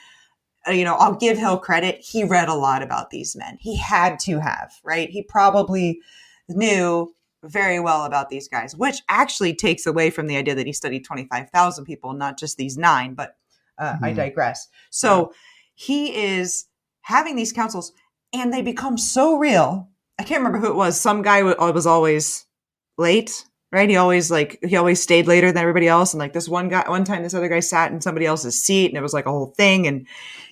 I'll give Hill credit. He read a lot about these men. He had to have, right? He probably knew very well about these guys, which actually takes away from the idea that he studied 25,000 people, not just these 9, but I digress. So he is having these councils and they become so real. I can't remember who it was. Some guy was always late, right? He always stayed later than everybody else. And like one time this other guy sat in somebody else's seat and it was like a whole thing. And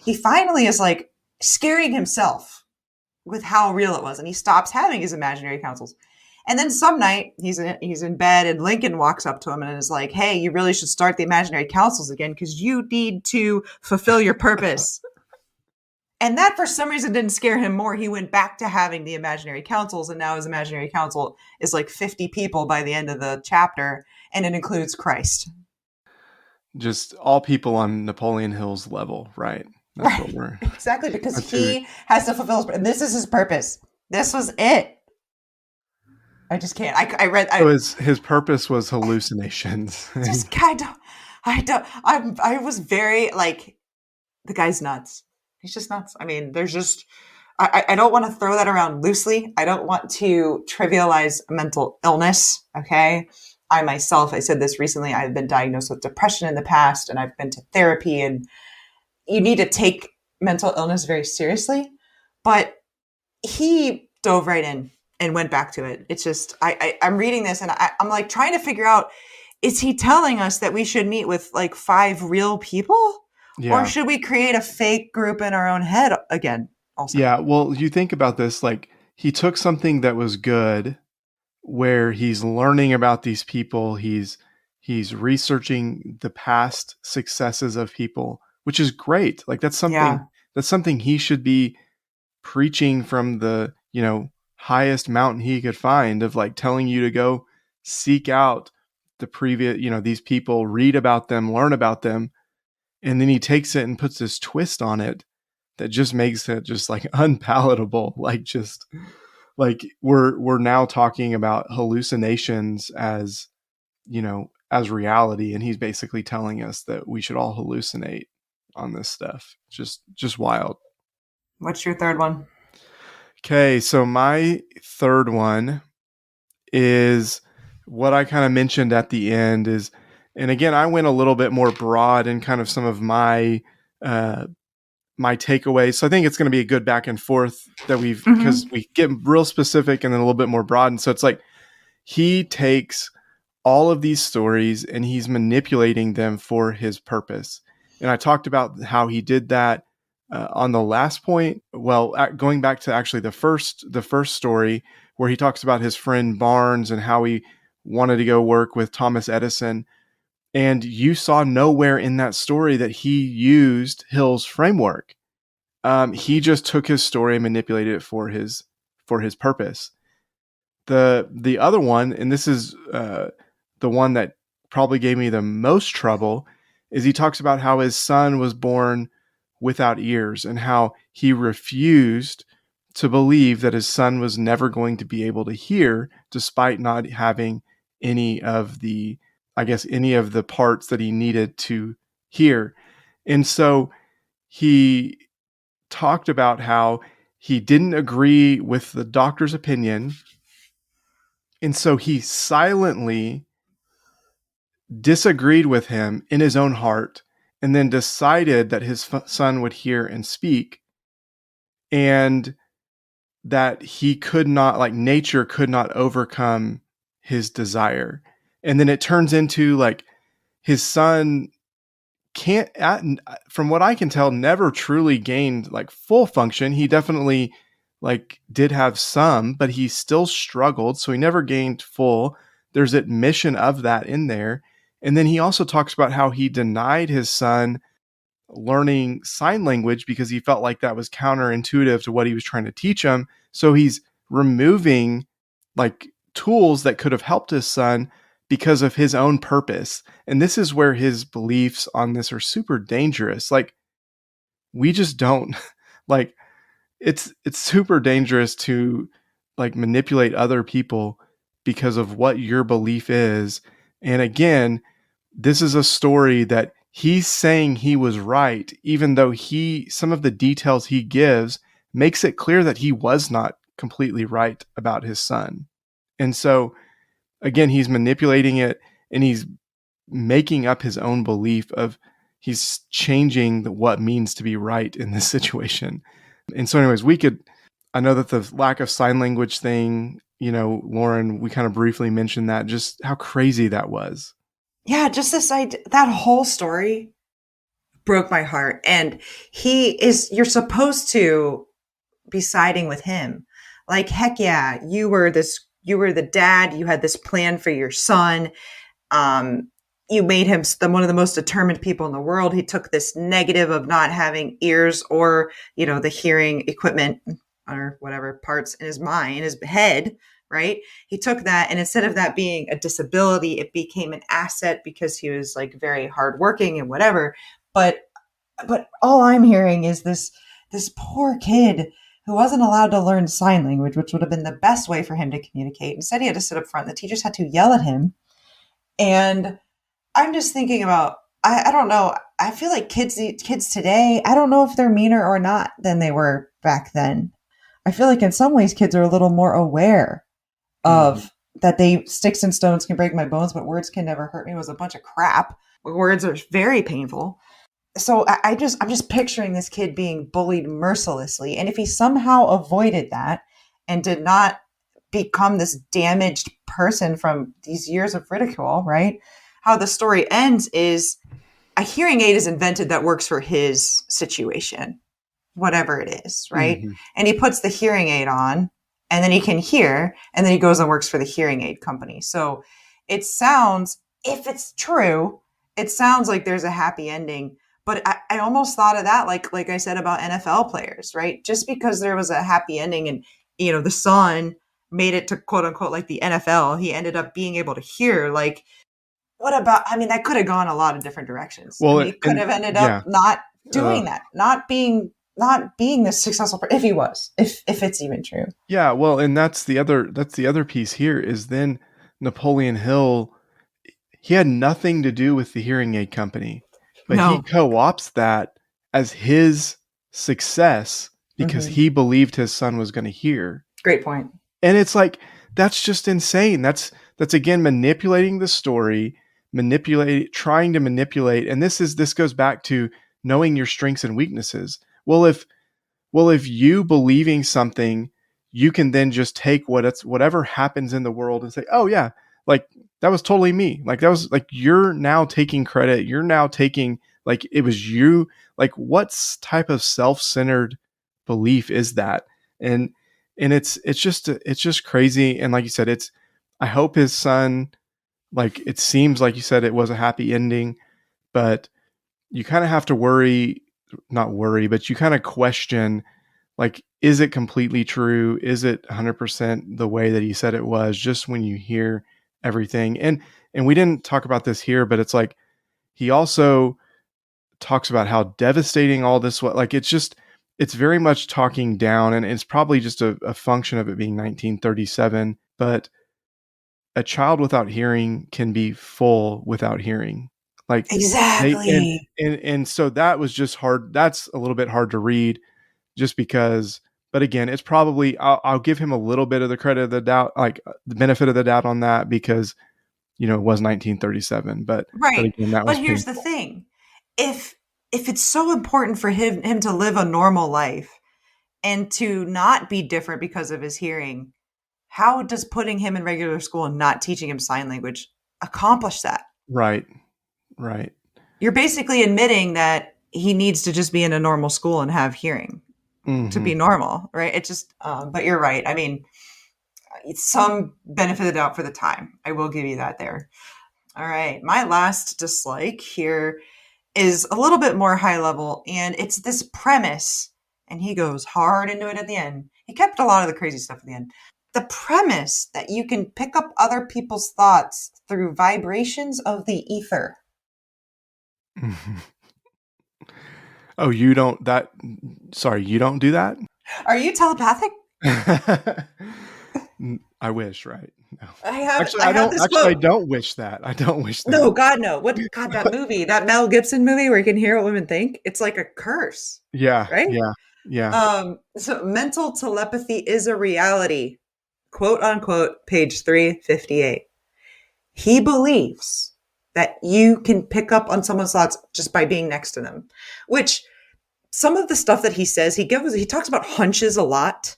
he finally is like scaring himself with how real it was. And he stops having his imaginary councils. And then some night he's in bed and Lincoln walks up to him and is like, hey, you really should start the imaginary councils again because you need to fulfill your purpose. And that for some reason didn't scare him more. He went back to having the imaginary councils, and now his imaginary council is like 50 people by the end of the chapter, and it includes Christ. Just all people on Napoleon Hill's level, right? That's right. What we're exactly, because he has to fulfill his, and this is his purpose. This was it. I just can't. His ppurpose was hallucinations. Just kind of. I was very like, the guy's nuts. He's just nuts. I mean, there's just, I don't want to throw that around loosely. I don't want to trivialize mental illness. Okay. I said this recently, I've been diagnosed with depression in the past and I've been to therapy, and you need to take mental illness very seriously. But he dove right in and went back to it. It's just, I'm reading this and I'm like trying to figure out, is he telling us that we should meet with like 5 real people? Yeah. Or should we create a fake group in our own head again? Also? Yeah. Well, you think about this, like he took something that was good where he's learning about these people. He's researching the past successes of people, which is great. Like that's something he should be preaching from the, highest mountain he could find, of like telling you to go seek out the previous, these people, read about them, learn about them. And then he takes it and puts this twist on it that just makes it just like unpalatable. Like just like we're now talking about hallucinations as, as reality. And he's basically telling us that we should all hallucinate on this stuff. Just wild. What's your third one? Okay. So my third one is what I kind of mentioned at the end is, and again, I went a little bit more broad in kind of some of my my takeaways. So I think it's going to be a good back and forth that because we get real specific and then a little bit more broad. And so it's like he takes all of these stories and he's manipulating them for his purpose. And I talked about how he did that on the last point. Well, going back to actually the first story where he talks about his friend Barnes and how he wanted to go work with Thomas Edison. And you saw nowhere in that story that he used Hill's framework. He just took his story and manipulated it for his purpose. The other one, and this is the one that probably gave me the most trouble, is he talks about how his son was born without ears and how he refused to believe that his son was never going to be able to hear, despite not having any of the parts that he needed to hear. And so he talked about how he didn't agree with the doctor's opinion. And so he silently disagreed with him in his own heart and then decided that his son would hear and speak, and that he could not, like nature could not overcome his desire. And then it turns into like his son can't, from what I can tell, never truly gained like full function. He definitely like did have some, but he still struggled. So he never gained full. There's admission of that in there. And then he also talks about how he denied his son learning sign language because he felt like that was counterintuitive to what he was trying to teach him. So he's removing like tools that could have helped his son because of his own purpose. And this is where his beliefs on this are super dangerous. Like we just don't like it's super dangerous to like manipulate other people because of what your belief is. And again, this is a story that he's saying he was right, even though some of the details he gives makes it clear that he was not completely right about his son. And so again, he's manipulating it and he's making up his own belief of he's changing what means to be right in this situation. And so anyways, I know that the lack of sign language thing, Lauren, we kind of briefly mentioned that, just how crazy that was. Yeah, just this idea, that whole story broke my heart. And you're supposed to be siding with him. Like, heck yeah, you were the dad, you had this plan for your son. Um, you made him one of the most determined people in the world. He took this negative of not having ears or, the hearing equipment or whatever parts in his mind, in his head, right? He took that, and instead of that being a disability, it became an asset because he was like very hardworking and whatever. But all I'm hearing is this poor kid who wasn't allowed to learn sign language, which would have been the best way for him to communicate. Instead, he had to sit up front. The teachers had to yell at him. And I'm just thinking about, I don't know. I feel like kids today, I don't know if they're meaner or not than they were back then. I feel like in some ways kids are a little more aware of that sticks and stones can break my bones, but words can never hurt me was a bunch of crap. Words are very painful. So I'm just picturing this kid being bullied mercilessly. And if he somehow avoided that and did not become this damaged person from these years of ridicule, right? How the story ends is a hearing aid is invented that works for his situation, whatever it is, right? Mm-hmm. And he puts the hearing aid on and then he can hear, and then he goes and works for the hearing aid company. So it sounds, if it's true, it sounds like there's a happy ending. But I almost thought of that, like I said about NFL players, right? Just because there was a happy ending and, the son made it to quote unquote, like the NFL, he ended up being able to hear, like, what about, that could have gone a lot of different directions. Well, he could have ended up not doing that, not being this successful person, if he was, if it's even true. Yeah. Well, and that's the other piece here is then Napoleon Hill, he had nothing to do with the hearing aid company. But he co-opts that as his success because he believed his son was going to hear. Great point. And it's like, that's just insane. That's again, manipulating the story, trying to manipulate. And this goes back to knowing your strengths and weaknesses. Well, if you believing something, you can then just take whatever happens in the world and say, oh yeah, like that was totally me. Like that was like, you're now taking credit. You're now taking, like, it was you. Like, what type of self-centered belief is that? And it's just crazy. And like you said, I hope his son, like, it seems like you said it was a happy ending, but you kind of have to not worry, but you kind of question, like, is it completely true? Is it 100% the way that he said it was, just when you hear everything? And we didn't talk about this here, but it's like, he also talks about how devastating all this was. Like, it's very much talking down, and it's probably just a function of it being 1937, but a child without hearing can be full without hearing. Like, exactly. And so that was just hard. That's a little bit hard to read just because, but again, it's probably, I'll give him a little bit of the credit of the doubt, like the benefit of the doubt on that, because, it was 1937, but right. But here's the thing. If it's so important for him to live a normal life and to not be different because of his hearing, how does putting him in regular school and not teaching him sign language accomplish that? Right. You're basically admitting that he needs to just be in a normal school and have hearing to be normal, right? It just, but you're right. It's some benefit of the doubt for the time. I will give you that there. All right. My last dislike here is a little bit more high level, and it's this premise, and he goes hard into it at the end. He kept a lot of the crazy stuff at the end. The premise that you can pick up other people's thoughts through vibrations of the ether. Oh, you don't do that? Are you telepathic? I wish, right? No. I don't wish that. I don't wish that. No, God, no. That movie, that Mel Gibson movie where you can hear what women think, it's like a curse. Yeah. Right? Yeah. So mental telepathy is a reality. Quote unquote, page 358. He believes that you can pick up on someone's thoughts just by being next to them, which some of the stuff that he says, he talks about hunches a lot.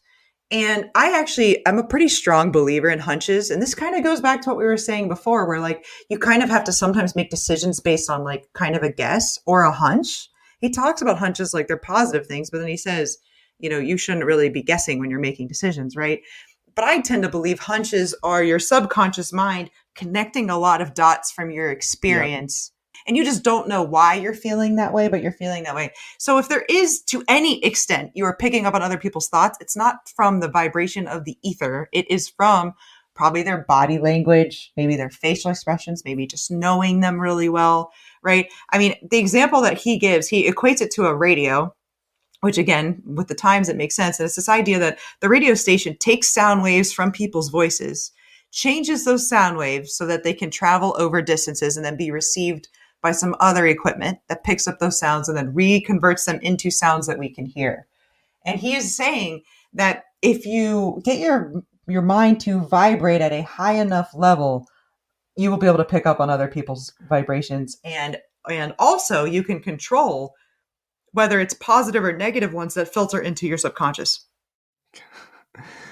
And I'm a pretty strong believer in hunches. And this kind of goes back to what we were saying before, where like you kind of have to sometimes make decisions based on like kind of a guess or a hunch. He talks about hunches like they're positive things, but then he says, you shouldn't really be guessing when you're making decisions, right? But I tend to believe hunches are your subconscious mind connecting a lot of dots from your Yep. experience. And you just don't know why you're feeling that way, but you're feeling that way. So if there is to any extent you are picking up on other people's thoughts, it's not from the vibration of the ether. It is from probably their body language, maybe their facial expressions, maybe just knowing them really well, right? I mean, the example that he gives, he equates it to a radio, which again, with the times, it makes sense. And it's this idea that the radio station takes sound waves from people's voices, changes those sound waves so that they can travel over distances and then be received by some other equipment that picks up those sounds and then reconverts them into sounds that we can hear. And he is saying that if you get your mind to vibrate at a high enough level, you will be able to pick up on other people's vibrations, and also you can control whether it's positive or negative ones that filter into your subconscious.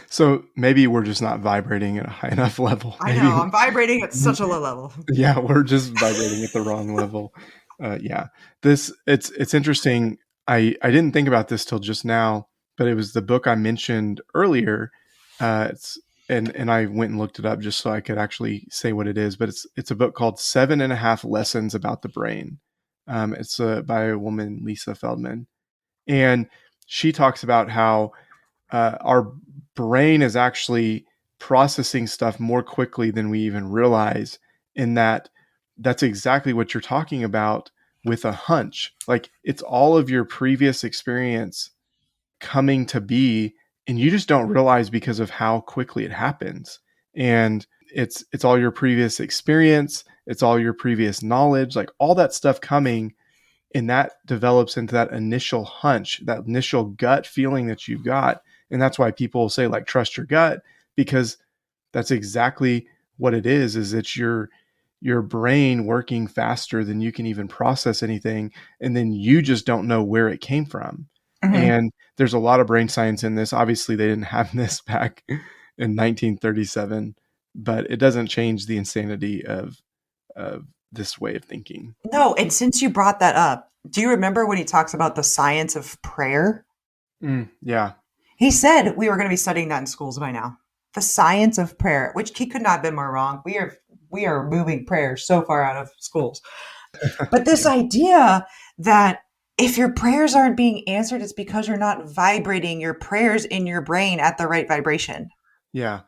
So maybe we're just not vibrating at a high enough level. I know, Maybe, I'm vibrating at such a low level. yeah, we're just vibrating at the wrong level. Yeah, it's interesting. I didn't think about this till just now, but it was the book I mentioned earlier. It's and I went and looked it up just so I could actually say what it is. But it's a book called 7.5 Lessons About the Brain. It's by a woman, Lisa Feldman, and she talks about how our brain is actually processing stuff more quickly than we even realize. In that, that's exactly what you're talking about with a hunch. Like it's all of your previous experience coming to be, and you just don't realize because of how quickly it happens. And it's all your previous experience, it's all your previous knowledge, like all that stuff coming, and that develops into that initial hunch, that initial gut feeling that you've got. And that's why people say like trust your gut, because that's exactly what it is it's your brain working faster than you can even process anything, and then you just don't know where it came from. Mm-hmm. And there's a lot of brain science in this. Obviously they didn't have this back in 1937, but it doesn't change the insanity of this way of thinking. No, and since you brought that up, do you remember when he talks about the science of prayer? Yeah. He said we were going to be studying that in schools by now. The science of prayer, which he could not have been more wrong. We are moving prayer so far out of schools. But this Yeah. idea that if your prayers aren't being answered, it's because you're not vibrating your prayers in your brain at the right vibration. Yeah.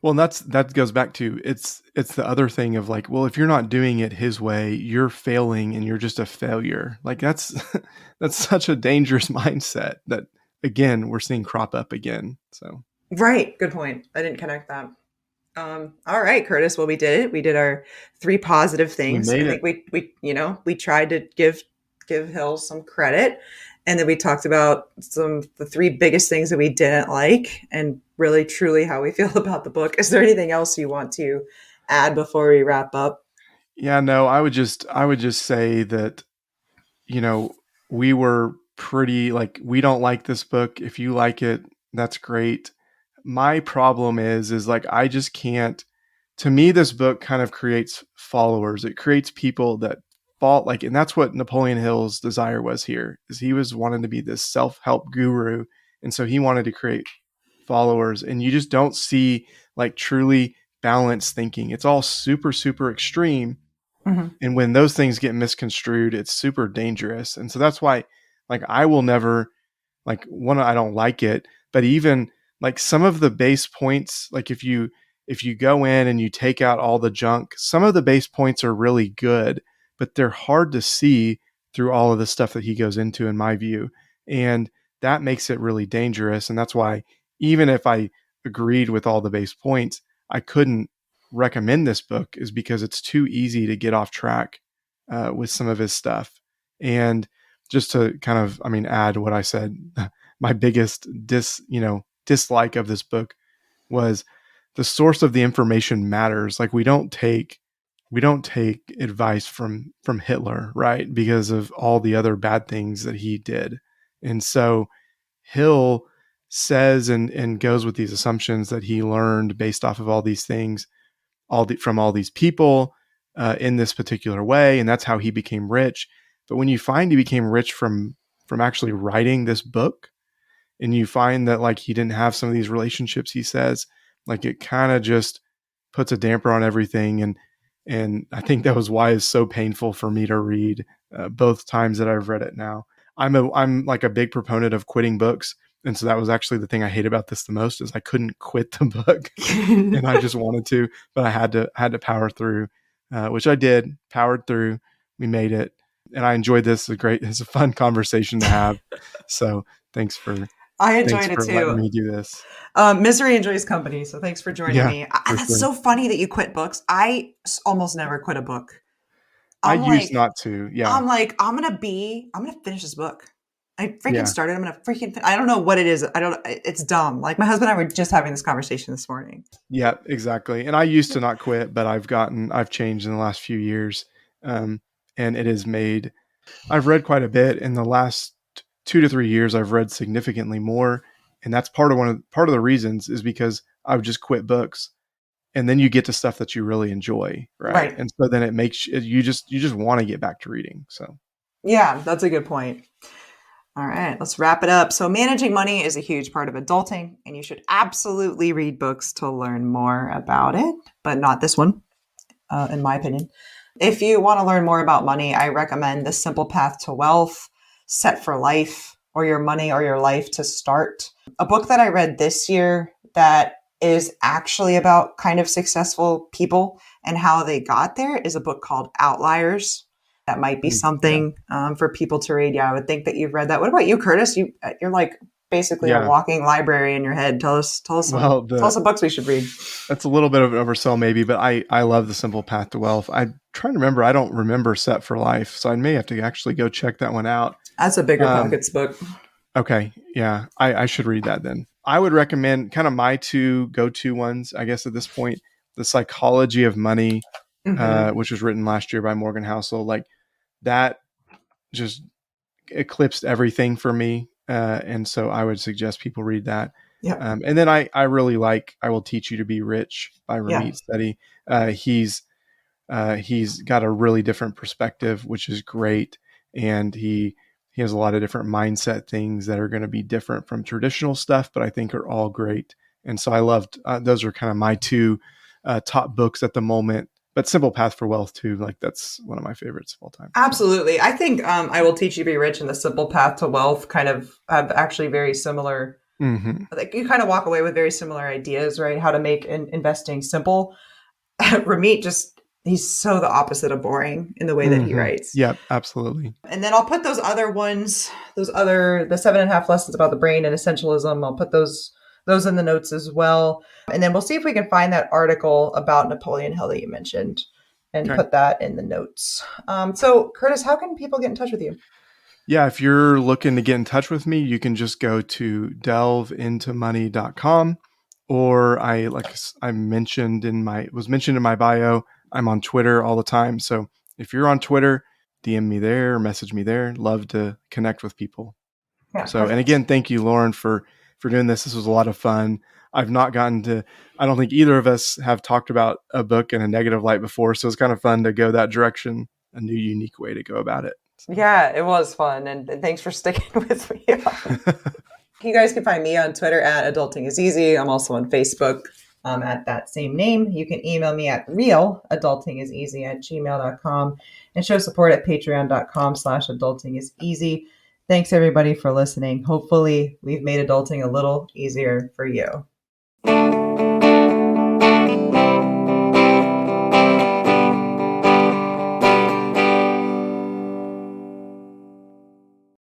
Well, and that goes back to it's the other thing of like, well, if you're not doing it his way, you're failing and you're just a failure. Like that's that's such a dangerous mindset that again, we're seeing crop up again. So, Right. Good point. I didn't connect that. All right, Curtis. Well, we did it. We did our three positive we things. I made think it. we tried to give Hill some credit, and then we talked about the three biggest things that we didn't like, and really truly how we feel about the book. Is there anything else you want to add before we wrap up? Yeah, no, I would just say that, you know, we were pretty like we don't like this book. If you like it, that's great. My problem is like I just can't, to me this book kind of creates followers. It creates people that fall like, and that's what Napoleon Hill's desire was here. Is he was wanting to be this self-help guru, and so he wanted to create followers, and you just don't see like truly balanced thinking. It's all super extreme, Mm-hmm. and when those things get misconstrued, it's super dangerous. And so that's why like I will never, like, one, I don't like it, but even like some of the base points, like if you go in and you take out all the junk, some of the base points are really good, but they're hard to see through all of the stuff that he goes into, in my view. And that makes it really dangerous. And that's why even if I agreed with all the base points, I couldn't recommend this book, is because it's too easy to get off track with some of his stuff. And just to kind of, I mean, add what I said, my biggest dislike of this book was the source of the information matters. Like we don't take advice from Hitler, right? Because of all the other bad things that he did. And so Hill says and goes with these assumptions that he learned based off of all these things, from all these people in this particular way, and that's how he became rich. But when you find he became rich from actually writing this book, and you find that like he didn't have some of these relationships, he says, like it kind of just puts a damper on everything. And I think that was why it's so painful for me to read both times that I've read it now. I'm like a big proponent of quitting books. And so that was actually the thing I hate about this the most, is I couldn't quit the book and I just wanted to, but I had to power through, which I did, powered through. We made it. And I enjoyed this. It's a fun conversation to have. So thanks for I enjoyed it too. letting me do this. Misery enjoys company. So thanks for joining me. That's sure. so funny that you quit books. I almost never quit a book. I used not to. Yeah. I'm like, I'm going to finish this book. I freaking started. I'm going to freaking, I don't know what it is. It's dumb. Like my husband and I were just having this conversation this morning. Yeah, exactly. And I used to not quit, but I've changed in the last few years. And it has I've read quite a bit in the last 2 to 3 years. I've read significantly more. And that's part of the reasons is because I've just quit books. And then you get to stuff that you really enjoy. Right. And so then it makes you just want to get back to reading. So yeah, that's a good point. All right, let's wrap it up. So managing money is a huge part of adulting, and you should absolutely read books to learn more about it, but not this one, in my opinion. If you want to learn more about money, I recommend The Simple Path to Wealth, Set for Life, or Your Money or Your Life to Start. A book that I read this year that is actually about kind of successful people and how they got there is a book called Outliers. That might be something for people to read. Yeah, I would think that you've read that. What about you, Kurtis? You're like basically a walking library in your head. Tell us some books we should read. That's a little bit of an oversell maybe, but I love The Simple Path to Wealth. I'm trying to remember. I don't remember Set for Life, so I may have to actually go check that one out. That's a bigger pockets book. Okay, yeah, I should read that then. I would recommend kind of my two go-to ones, I guess at this point, The Psychology of Money, which was written last year by Morgan Housel. Like that just eclipsed everything for me. And so I would suggest people read that. Yeah. And then I really like I Will Teach You to Be Rich by Ramit Sethi. He's got a really different perspective, which is great. And he has a lot of different mindset things that are going to be different from traditional stuff, but I think are all great. And so I loved, those are kind of my two top books at the moment. But Simple Path for Wealth too, like that's one of my favorites of all time. Absolutely. I think I Will Teach You to Be Rich and The Simple Path to Wealth kind of have actually very similar, like you kind of walk away with very similar ideas, right? How to make investing simple. Ramit he's so the opposite of boring in the way that he writes. Yeah, absolutely. And then I'll put the 7.5 lessons about the brain and essentialism. I'll put those in the notes as well. And then we'll see if we can find that article about Napoleon Hill that you mentioned and put that in the notes. So Kurtis, how can people get in touch with you? Yeah, if you're looking to get in touch with me, you can just go to delveintomoney.com, or I mentioned in my bio, I'm on Twitter all the time. So if you're on Twitter, DM me there, message me there. Love to connect with people. Yeah, so, and again, thank you, Lauren, for doing this. This was a lot of fun. I've not gotten to, I don't think either of us have talked about a book in a negative light before. So it's kind of fun to go that direction, a new, unique way to go about it. So. Yeah, it was fun. And thanks for sticking with me. You guys can find me on Twitter at Adulting is Easy. I'm also on Facebook at that same name. You can email me at realadultingiseasy@gmail.com and show support at patreon.com/adultingiseasy. Thanks everybody for listening. Hopefully we've made adulting a little easier for you.